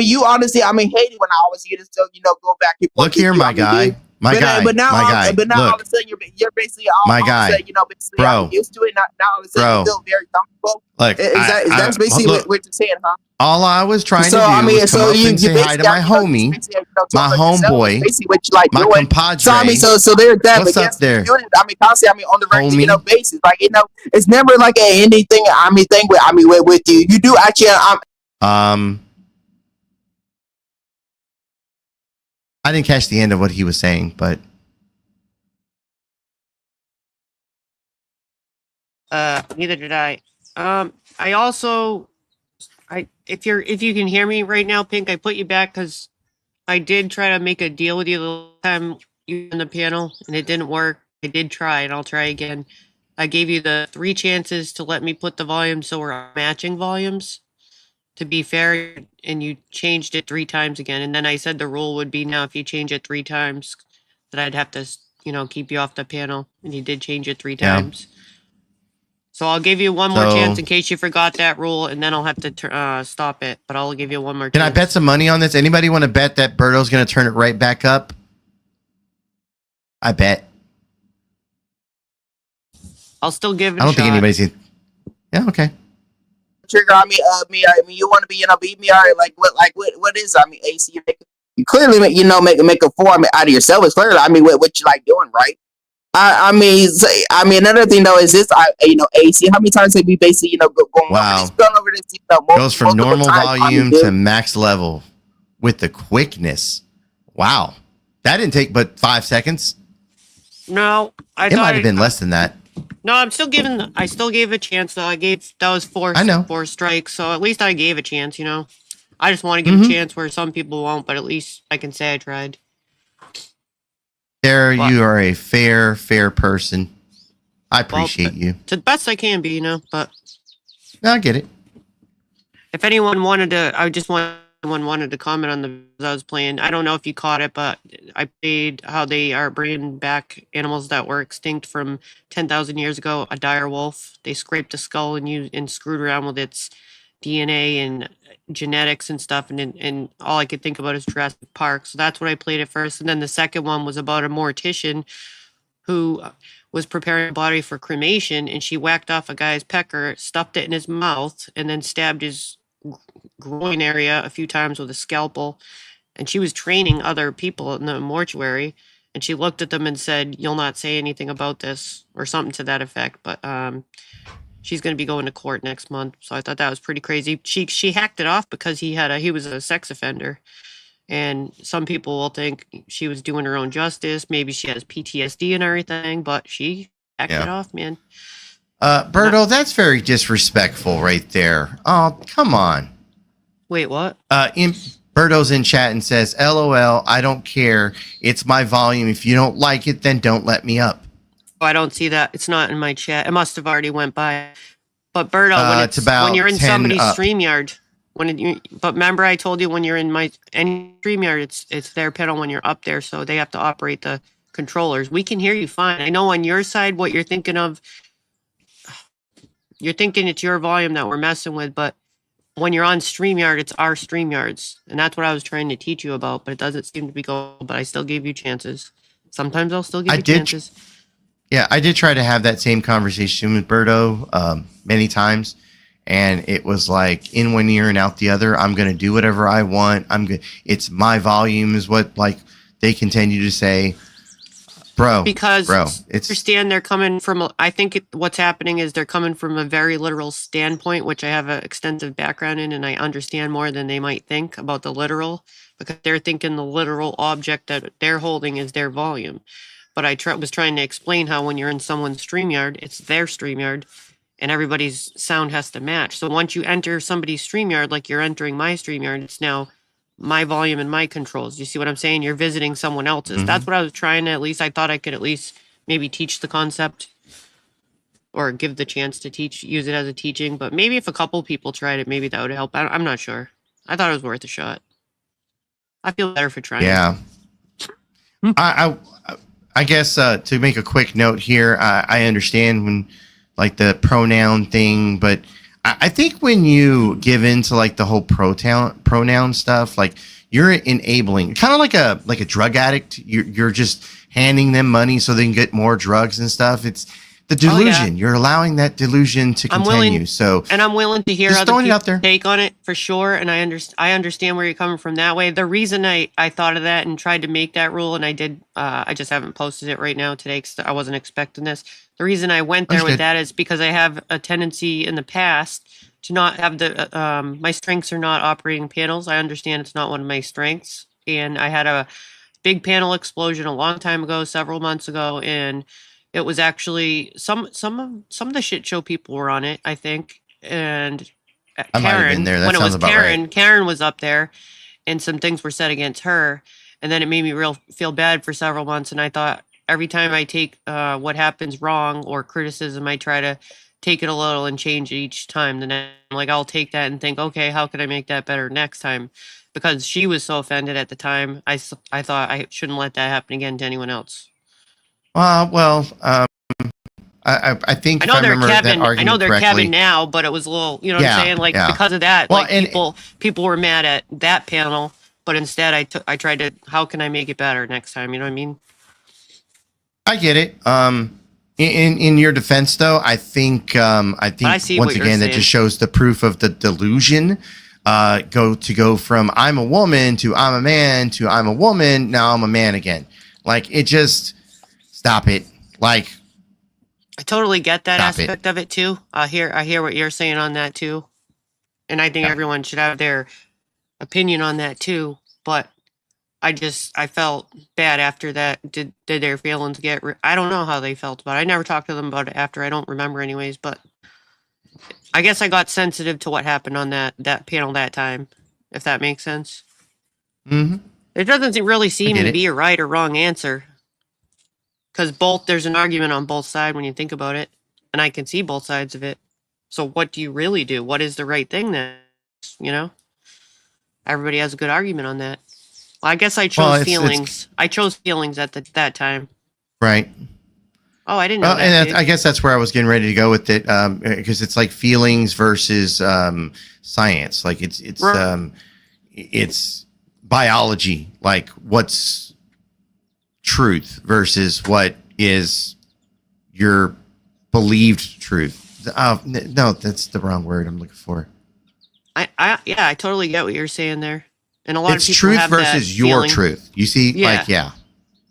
You honestly, hate it when I always get to go back and forth. Look here, my guy. But now all of a sudden you're basically all of a sudden, basically I'm used to it. Now all of a sudden you feel very comfortable. Look, that's basically what you're saying, huh? All I was trying to do was come up and say hi to my homie, my homeboy, my compadre. So there's that. What's up there? Constantly, on the regular, basis. Like it's never like anything. With you, you do actually. I didn't catch the end of what he was saying, but neither did I. If you can hear me right now, Pink, I put you back because I did try to make a deal with you the time you were on the panel and it didn't work. I did try and I'll try again. I gave you the 3 chances to let me put the volume so we're matching volumes. To be fair, and you changed it 3 times again. And then I said the rule would be now if you change it 3 times, that I'd have to, keep you off the panel. And you did change it 3 times. So I'll give you one more chance in case you forgot that rule, and then I'll have to stop it. But I'll give you one more chance. Can I bet some money on this? Anybody want to bet that Berto's going to turn it right back up? I bet. I'll still give it I don't think anybody's. Yeah. Okay. Trigger. I mean, you want to be, beat me? All right. What is? I mean, AC. You clearly, make a form out of yourself. It's clearly, what you like doing, right? I mean, another thing though is this. AC. How many times have we basically, going over this? Goes from normal volume to max level with the quickness. Wow, that didn't take but 5 seconds. No, it might have been less than that. No, I still gave a chance though. That was four strikes, so at least I gave a chance. I just want to give a chance where some people won't, but at least I can say I tried. Sarah, you are a fair person. I appreciate you. To the best I can be, but. No, I get it. If anyone wanted to comment on the videos I was playing, I don't know if you caught it, but I played how they are bringing back animals that were extinct from 10,000 years ago. A dire wolf. They scraped the skull and screwed around with its DNA and genetics and stuff, and all I could think about is Jurassic Park. So that's what I played at first, and then the second one was about a mortician who was preparing a body for cremation, and she whacked off a guy's pecker, stuffed it in his mouth, and then stabbed his groin area a few times with a scalpel. And she was training other people in the mortuary, and she looked at them and said, "You'll not say anything about this," or something to that effect. But she's going to be going to court next month, so I thought that was pretty crazy. She hacked it off because he was a sex offender, and some people will think she was doing her own justice. Maybe she has PTSD and everything, but she hacked it off, man. Berto, that's very disrespectful right there. Oh, come on. Wait, what? Berto's in chat and says, "LOL, I don't care. It's my volume. If you don't like it, then don't let me up." Oh, I don't see that. It's not in my chat. It must have already went by. But Berto, when you're in somebody's StreamYard, but remember I told you when you're in any StreamYard, it's their panel when you're up there, so they have to operate the controllers. We can hear you fine. I know on your side what you're thinking of. You're thinking it's your volume that we're messing with, but when you're on StreamYard, it's our StreamYards. And that's what I was trying to teach you about, but it doesn't seem to be going, but I still gave you chances. Sometimes I'll still give you chances. Yeah, I did try to have that same conversation with Berto many times, and it was like in one ear and out the other. I'm going to do whatever I want. It's my volume is what they continue to say. Because understand they're coming from, I think what's happening is they're coming from a very literal standpoint, which I have an extensive background in, and I understand more than they might think about the literal, because they're thinking the literal object that they're holding is their volume. But I was trying to explain how when you're in someone's StreamYard, it's their StreamYard, and everybody's sound has to match. So once you enter somebody's StreamYard, like you're entering my StreamYard, it's now my volume and my controls. You see what I'm saying? You're visiting someone else's. Mm-hmm. That's what I was trying to, I thought I could at least maybe teach the concept or give the chance to use it as a teaching. But maybe if a couple people tried it, maybe that would help. I'm not sure. I thought it was worth a shot. I feel better for trying. Yeah. I guess to make a quick note here, I understand when the pronoun thing, but I think when you give into the whole pronoun stuff, you're enabling, kind of like a drug addict. You're just handing them money so they can get more drugs and stuff. It's the delusion. Oh, yeah. You're allowing that delusion to continue. I'm willing to hear other people's take on it for sure. And I understand where you're coming from that way. The reason I thought of that and tried to make that rule, and I did, I just haven't posted it right now today because I wasn't expecting this. The reason I went there with that is because I have a tendency in the past to not have my strengths are not operating panels. I understand it's not one of my strengths. And I had a big panel explosion a long time ago, several months ago, and it was actually some of the shit show people were on it, I think. And I might have been there. That sounds about right. Karen was up there, and some things were said against her, and then it made me feel bad for several months. And I thought every time I take what happens wrong or criticism, I try to take it a little and change it each time. Then I'll take that and think, okay, how can I make that better next time? Because she was so offended at the time, I thought I shouldn't let that happen again to anyone else. I think I know they're Kevin. I know they're Kevin now, but it was a little, you know what I'm saying? Because of that, people were mad at that panel, but instead I tried to, how can I make it better next time? You know what I mean? I get it. In your defense, though, I think once again that just shows the proof of the delusion. Go from I'm a woman to I'm a man to I'm a woman, now I'm a man again. Like, it just stop it. Like, I totally get that aspect of it too. I hear what you're saying on that too, and I think everyone should have their opinion on that too. But I felt bad after that. Did their feelings get? I don't know how they felt about it. I never talked to them about it after. I don't remember anyways. But I guess I got sensitive to what happened on that panel that time, if that makes sense. Mm-hmm. It doesn't really seem to be a right or wrong answer, because there's an argument on both sides when you think about it, and I can see both sides of it. So what do you really do? What is the right thing then? You know, everybody has a good argument on that. Well, I guess I chose feelings. I chose feelings at that time. Right. Oh, I didn't know that. And I guess that's where I was getting ready to go with it, because it's like feelings versus science. Like it's biology. Like, what's truth versus what is your believed truth. No, that's the wrong word I'm looking for. I totally get what you're saying there. And a lot of people truth have versus that your feeling. truth. You see,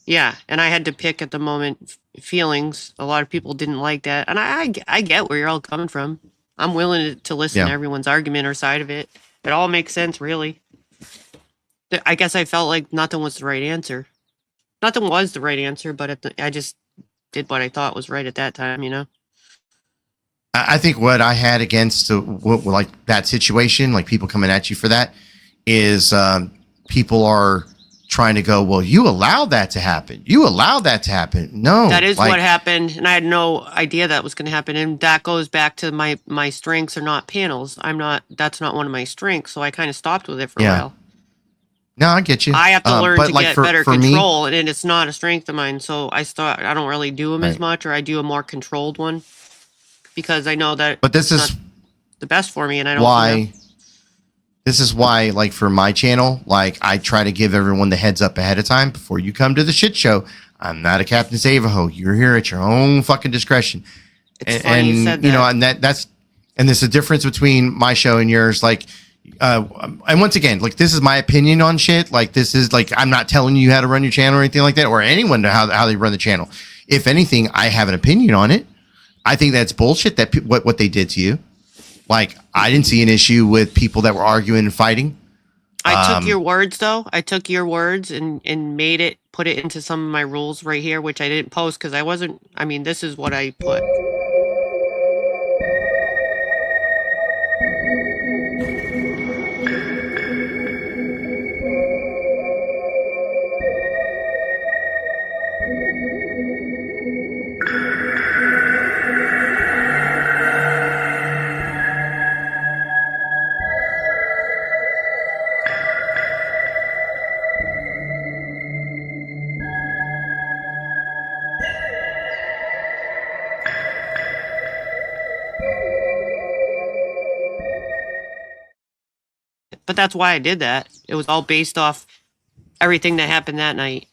Yeah, and I had to pick at the moment feelings. A lot of people didn't like that, and I get where you're all coming from. I'm willing to listen to everyone's argument or side of it. It all makes sense, really. I guess I felt like nothing was the right answer. Nothing was the right answer, but I just did what I thought was right at that time, you know? I think what I had against like that situation, like people coming at you for that, is people are trying to go, well, you allowed that to happen. You allowed that to happen. No, that is what happened, and I had no idea that was going to happen. And that goes back to my strengths are not panels. That's not one of my strengths, so I kind of stopped with it for a while. No, I get you. I have to learn to get better control, me, and it's not a strength of mine. So I don't really do them as much, or I do a more controlled one because I know that. But this is the best for me, and I don't. Why? This is why, like for my channel, like I try to give everyone the heads up ahead of time before you come to the shit show. I'm not a Captain Save-A-Ho. You're here at your own fucking discretion. It's funny you said that. You know, and that's there's a difference between my show and yours. Like. And once again, like this is my opinion on shit. Like this is like I'm not telling you how to run your channel or anything like that, or anyone to how they run the channel. If anything, I have an opinion on it. I think that's bullshit. That what they did to you. Like I didn't see an issue with people that were arguing and fighting. I took your words though. I took your words and put it into some of my rules right here, which I didn't post because I wasn't. I mean, this is what I put. But that's why I did that. It was all based off everything that happened that night.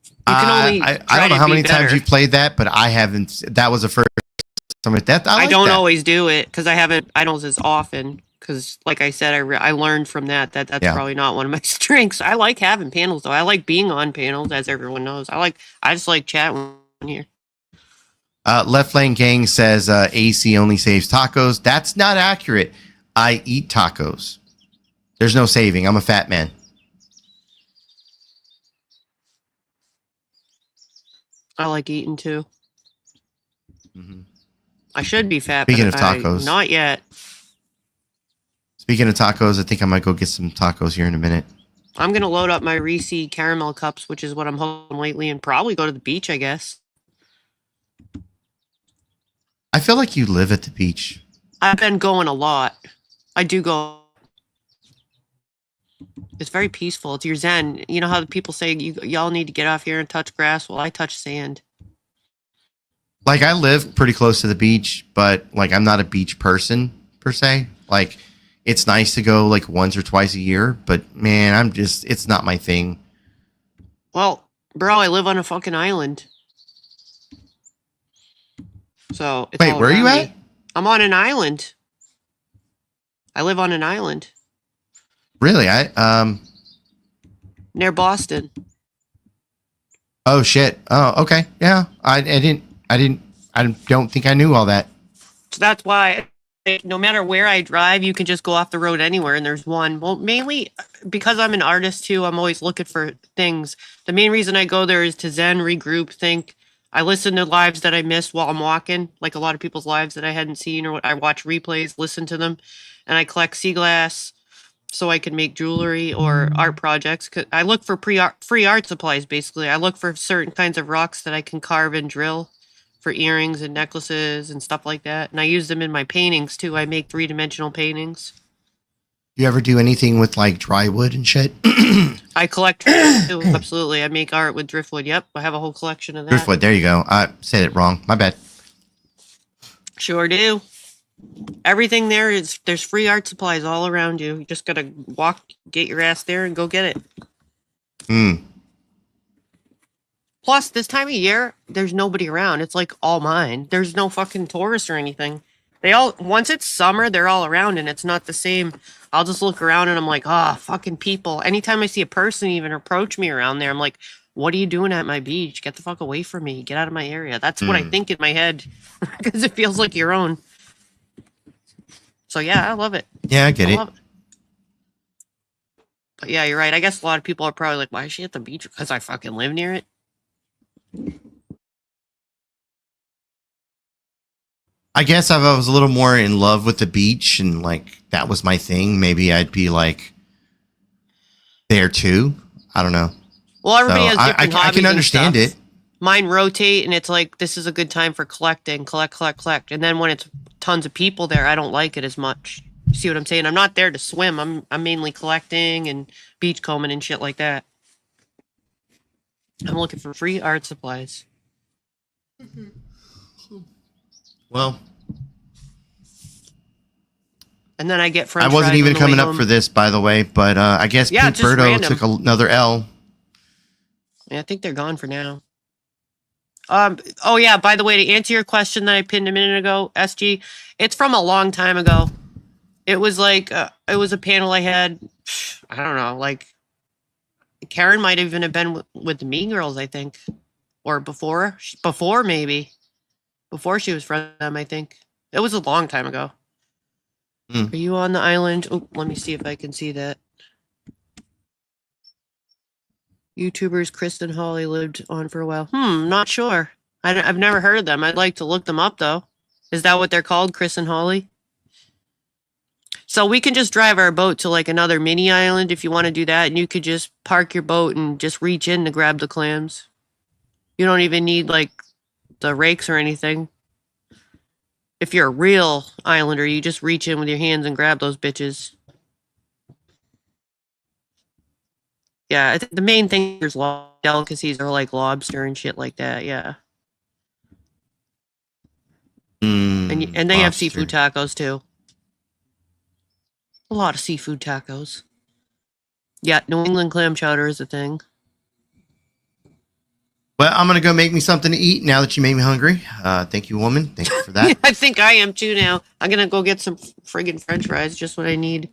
You can only I don't know how many times you've played that, but I haven't. That was the first time with that. I don't always do it because I don't as often. Because, like I said, I learned from that's probably not one of my strengths. I like having panels though. I like being on panels, as everyone knows. I just like chatting here. Left Lane Gang says AC only saves tacos. That's not accurate. I eat tacos. There's no saving. I'm a fat man. I like eating too. Mm-hmm. I should be fat. Speaking of tacos, not yet. Speaking of tacos, I think I might go get some tacos here in a minute. I'm gonna load up my Reese caramel cups, which is what I'm hoping lately, and probably go to the beach, I guess. I feel like you live at the beach. I've been going a lot. I do go. It's very peaceful. It's your zen. You know how people say y'all need to get off here and touch grass? Well, I touch sand. Like I live pretty close to the beach, but like I'm not a beach person per se. Like it's nice to go like once or twice a year, but man, it's not my thing. Well, bro, I live on a fucking island. So it's Wait, all where are you around at? me. I'm on an island. I live on an island Really? near Boston. Oh shit. Oh, okay. Yeah. I don't think I knew all that. So that's why no matter where I drive, you can just go off the road anywhere and there's one. Well, mainly because I'm an artist too, I'm always looking for things. The main reason I go there is to zen, regroup, think. I listen to lives that I missed while I'm walking, like a lot of people's lives that I hadn't seen, or I watch replays, listen to them, and I collect sea glass so I can make jewelry or art projects. I look for free art supplies, basically. I look for certain kinds of rocks that I can carve and drill for earrings and necklaces and stuff like that. And I use them in my paintings too. I make 3-dimensional paintings. You ever do anything with like dry wood and shit? I collect driftwood too. Absolutely. I make art with driftwood. Yep. I have a whole collection of that. Driftwood. There you go. I said it wrong. My bad. Sure do. Everything there's free art supplies all around you. You just gotta walk, get your ass there and go get it. Plus, this time of year, there's nobody around. It's like all mine. There's no fucking tourists or anything. Once it's summer, they're all around and it's not the same. I'll just look around and I'm like, fucking people. Anytime I see a person even approach me around there, I'm like, what are you doing at my beach? Get the fuck away from me. Get out of my area. That's what I think in my head because it feels like your own. So yeah, I love it. Yeah, I get it. But yeah, you're right. I guess a lot of people are probably like, why is she at the beach? Because I fucking live near it. I guess if I was a little more in love with the beach and like that was my thing, maybe I'd be like there too. I don't know. Well, everybody has different hobbies. I can understand it. Mine rotate and it's like, this is a good time for collecting, collect. And then when it's tons of people there, I don't like it as much. You see what I'm saying? I'm not there to swim. I'm mainly collecting and beach combing and shit like that. I'm looking for free art supplies. Well, and then I get French I wasn't fries even on the coming way up home. for this, by the way, but I guess Yeah, Pink just Birdo random. took another L. Yeah, I think they're gone for now. Oh yeah, by the way, to answer your question that I pinned a minute ago, SG, it's from a long time ago. It was like, it was a panel I had, I don't know, like, Karen might even have been with the Mean Girls, I think. Or before maybe. Before she was friends with them, I think. It was a long time ago. Are you on the island? Oh, let me see if I can see that. YouTubers Chris and Holly lived on for a while. Not sure. I've never heard of them. I'd like to look them up, though. Is that what they're called, Chris and Holly? So we can just drive our boat to like another mini island if you want to do that. And you could just park your boat and just reach in to grab the clams. You don't even need like the rakes or anything. If you're a real islander, you just reach in with your hands and grab those bitches. Yeah, I think the main thing is delicacies are like lobster and shit like that. Yeah. And they have seafood tacos too. A lot of seafood tacos. Yeah, New England clam chowder is a thing. Well, I'm going to go make me something to eat now that you made me hungry. Thank you, woman. Thank you for that. I think I am too now. I'm going to go get some friggin' French fries, just what I need.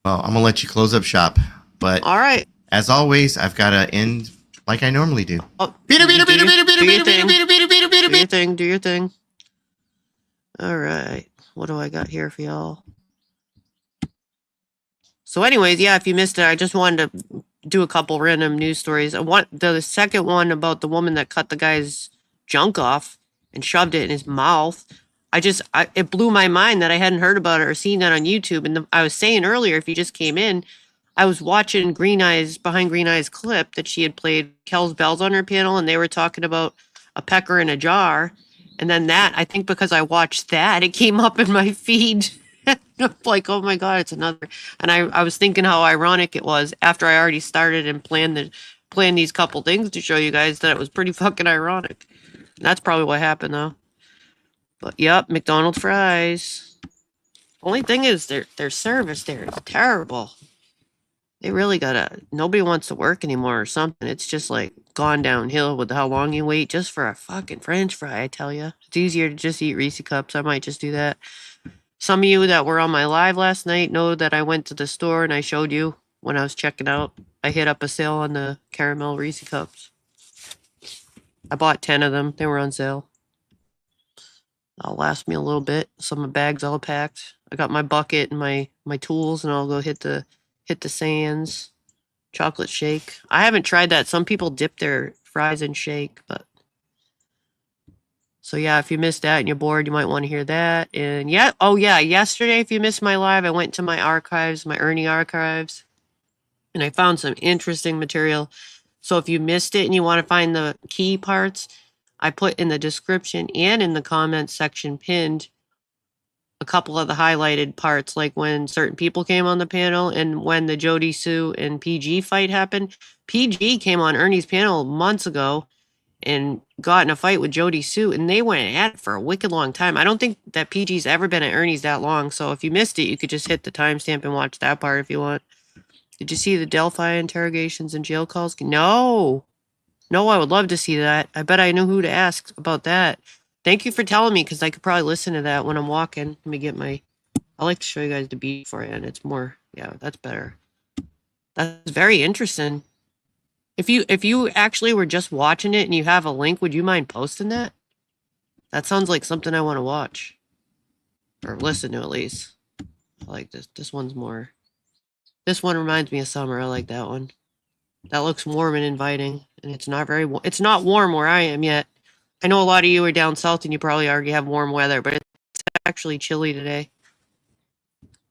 Well, I'm going to let you close up shop. But all right. As always, I've got to end like I normally do. Oh, do your thing. All right. What do I got here for y'all? So anyways, yeah, if you missed it, I just wanted to do a couple random news stories. The second one about the woman that cut the guy's junk off and shoved it in his mouth. It blew my mind that I hadn't heard about it or seen that on YouTube. And I was saying earlier, if you just came in, I was watching Behind Green Eyes clip that she had played Kel's Bells on her panel, and they were talking about a pecker in a jar. And then I think because I watched that, it came up in my feed. Like, oh my God, it's another. And I was thinking how ironic it was after I already started and planned these couple things to show you guys that it was pretty fucking ironic. And that's probably what happened though. But yep, McDonald's fries. Only thing is their service there is terrible. They really nobody wants to work anymore or something. It's just like gone downhill with how long you wait just for a fucking French fry, I tell you. It's easier to just eat Reese cups. I might just do that. Some of you that were on my live last night know that I went to the store and I showed you when I was checking out. I hit up a sale on the caramel Reese cups. I bought 10 of them. They were on sale. That'll last me a little bit. Some of my bags all packed. I got my bucket and my tools, and I'll go hit the sands. Chocolate shake. I haven't tried that. Some people dip their fries in shake, but so yeah, if you missed that and you're bored, you might want to hear that. And yeah, oh yeah, yesterday, if you missed my live, I went to my archives, my Ernie archives, and I found some interesting material. So if you missed it and you want to find the key parts, I put in the description and in the comments section pinned a couple of the highlighted parts, like when certain people came on the panel and when the Jody Sue and PG fight happened. PG came on Ernie's panel months ago and got in a fight with Jody Sue, and they went at it for a wicked long time. I don't think that PG's ever been at Ernie's that long, so if you missed it, you could just hit the timestamp and watch that part if you want. Did you see the Delphi interrogations and jail calls? No. No, I would love to see that. I bet I knew who to ask about that. Thank you for telling me, because I could probably listen to that when I'm walking. Let me get my... I like to show you guys the beat for it, and it's more... Yeah, that's better. That's very interesting. If you actually were just watching it and you have a link, would you mind posting that? That sounds like something I want to watch. Or listen to, at least. I like this. This one's more... This one reminds me of summer. I like that one. That looks warm and inviting, and it's not very warm. It's not warm where I am yet. I know a lot of you are down south and you probably already have warm weather, but it's actually chilly today.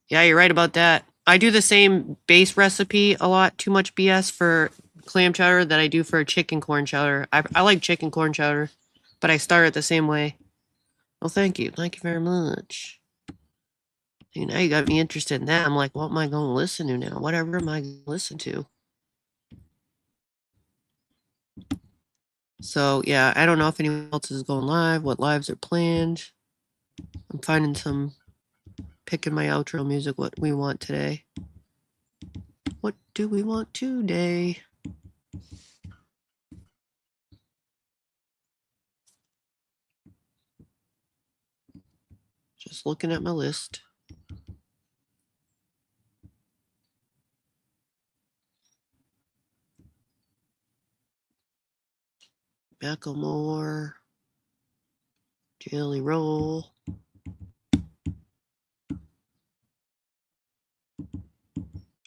Yeah, you're right about that. I do the same base recipe a lot, too much BS, for clam chowder that I do for chicken corn chowder. I like chicken corn chowder, but I start it the same way. Well, thank you. Thank you very much. See, now you got me interested in that. I'm like, what am I going to listen to now? Whatever am I going to listen to? So, yeah, I don't know if anyone else is going live, what lives are planned. I'm finding picking my outro music, what we want today. What do we want today? Just looking at my list. Macklemore, Jelly Roll.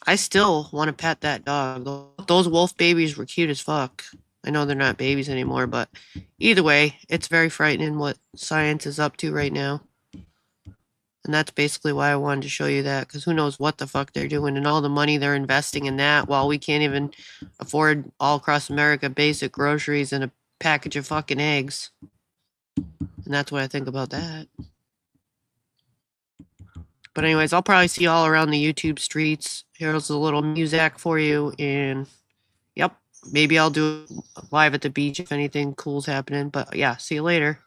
I still want to pet that dog. Those wolf babies were cute as fuck. I know they're not babies anymore, but either way, it's very frightening what science is up to right now. And that's basically why I wanted to show you that, because who knows what the fuck they're doing and all the money they're investing in that while we can't even afford all across America basic groceries and a package of fucking eggs. And that's what I think about that. But anyways, I'll probably see you all around the YouTube streets. Here's a little music for you, and yep, maybe I'll do live at the beach if anything cool's happening. But yeah, see you later.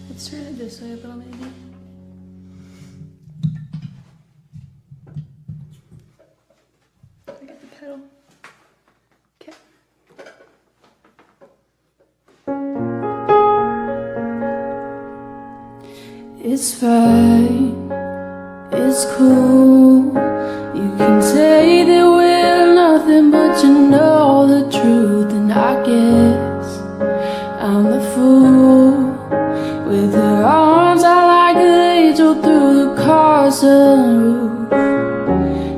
Let's turn it this way a little, maybe. I got the pedal. Okay. It's fine. It's cool. You can say that we're nothing, but you know the truth. And I guess I'm the fool. With her arms out like an angel through the car sunroof.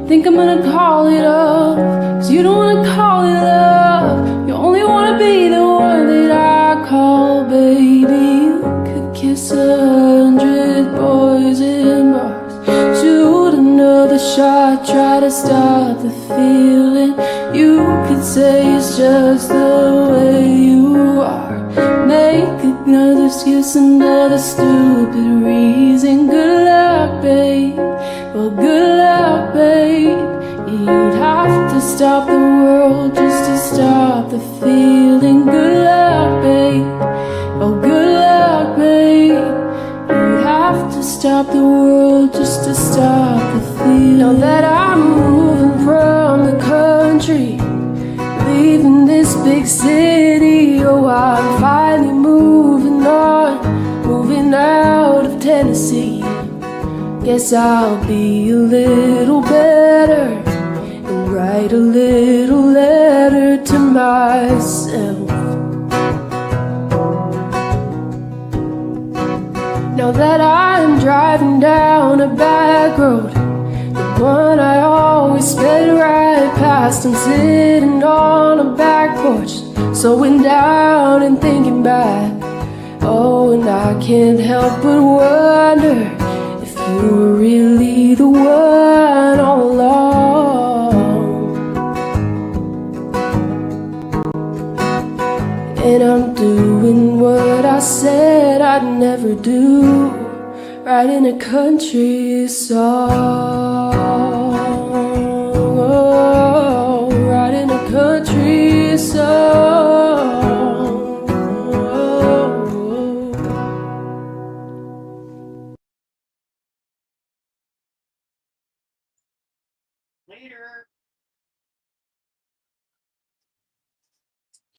Think I'm gonna call it up, 'cause you don't wanna call it love. You only wanna be the one that I call baby. You could kiss 100 boys in bars, shoot another shot, try to stop the feeling. You could say it's just the way you are, make another excuse, another stupid reason. Good luck, babe. Well, good luck, babe. You'd have to stop the world just to stop the feeling. Good luck, babe. Oh, good luck, babe. You'd have to stop the world just to stop the feeling. Now that I'm moving from the country, leaving this big city, oh, I'm finally moving on, moving out of Tennessee. Guess I'll be a little better and write a little letter to myself. Now that I'm driving down a back road, the one I always sped right past, I'm sitting on a back porch, slowing down and thinking back. Oh, and I can't help but wonder if you were really the one all along. And I'm doing what I said I'd never do, writing a country song.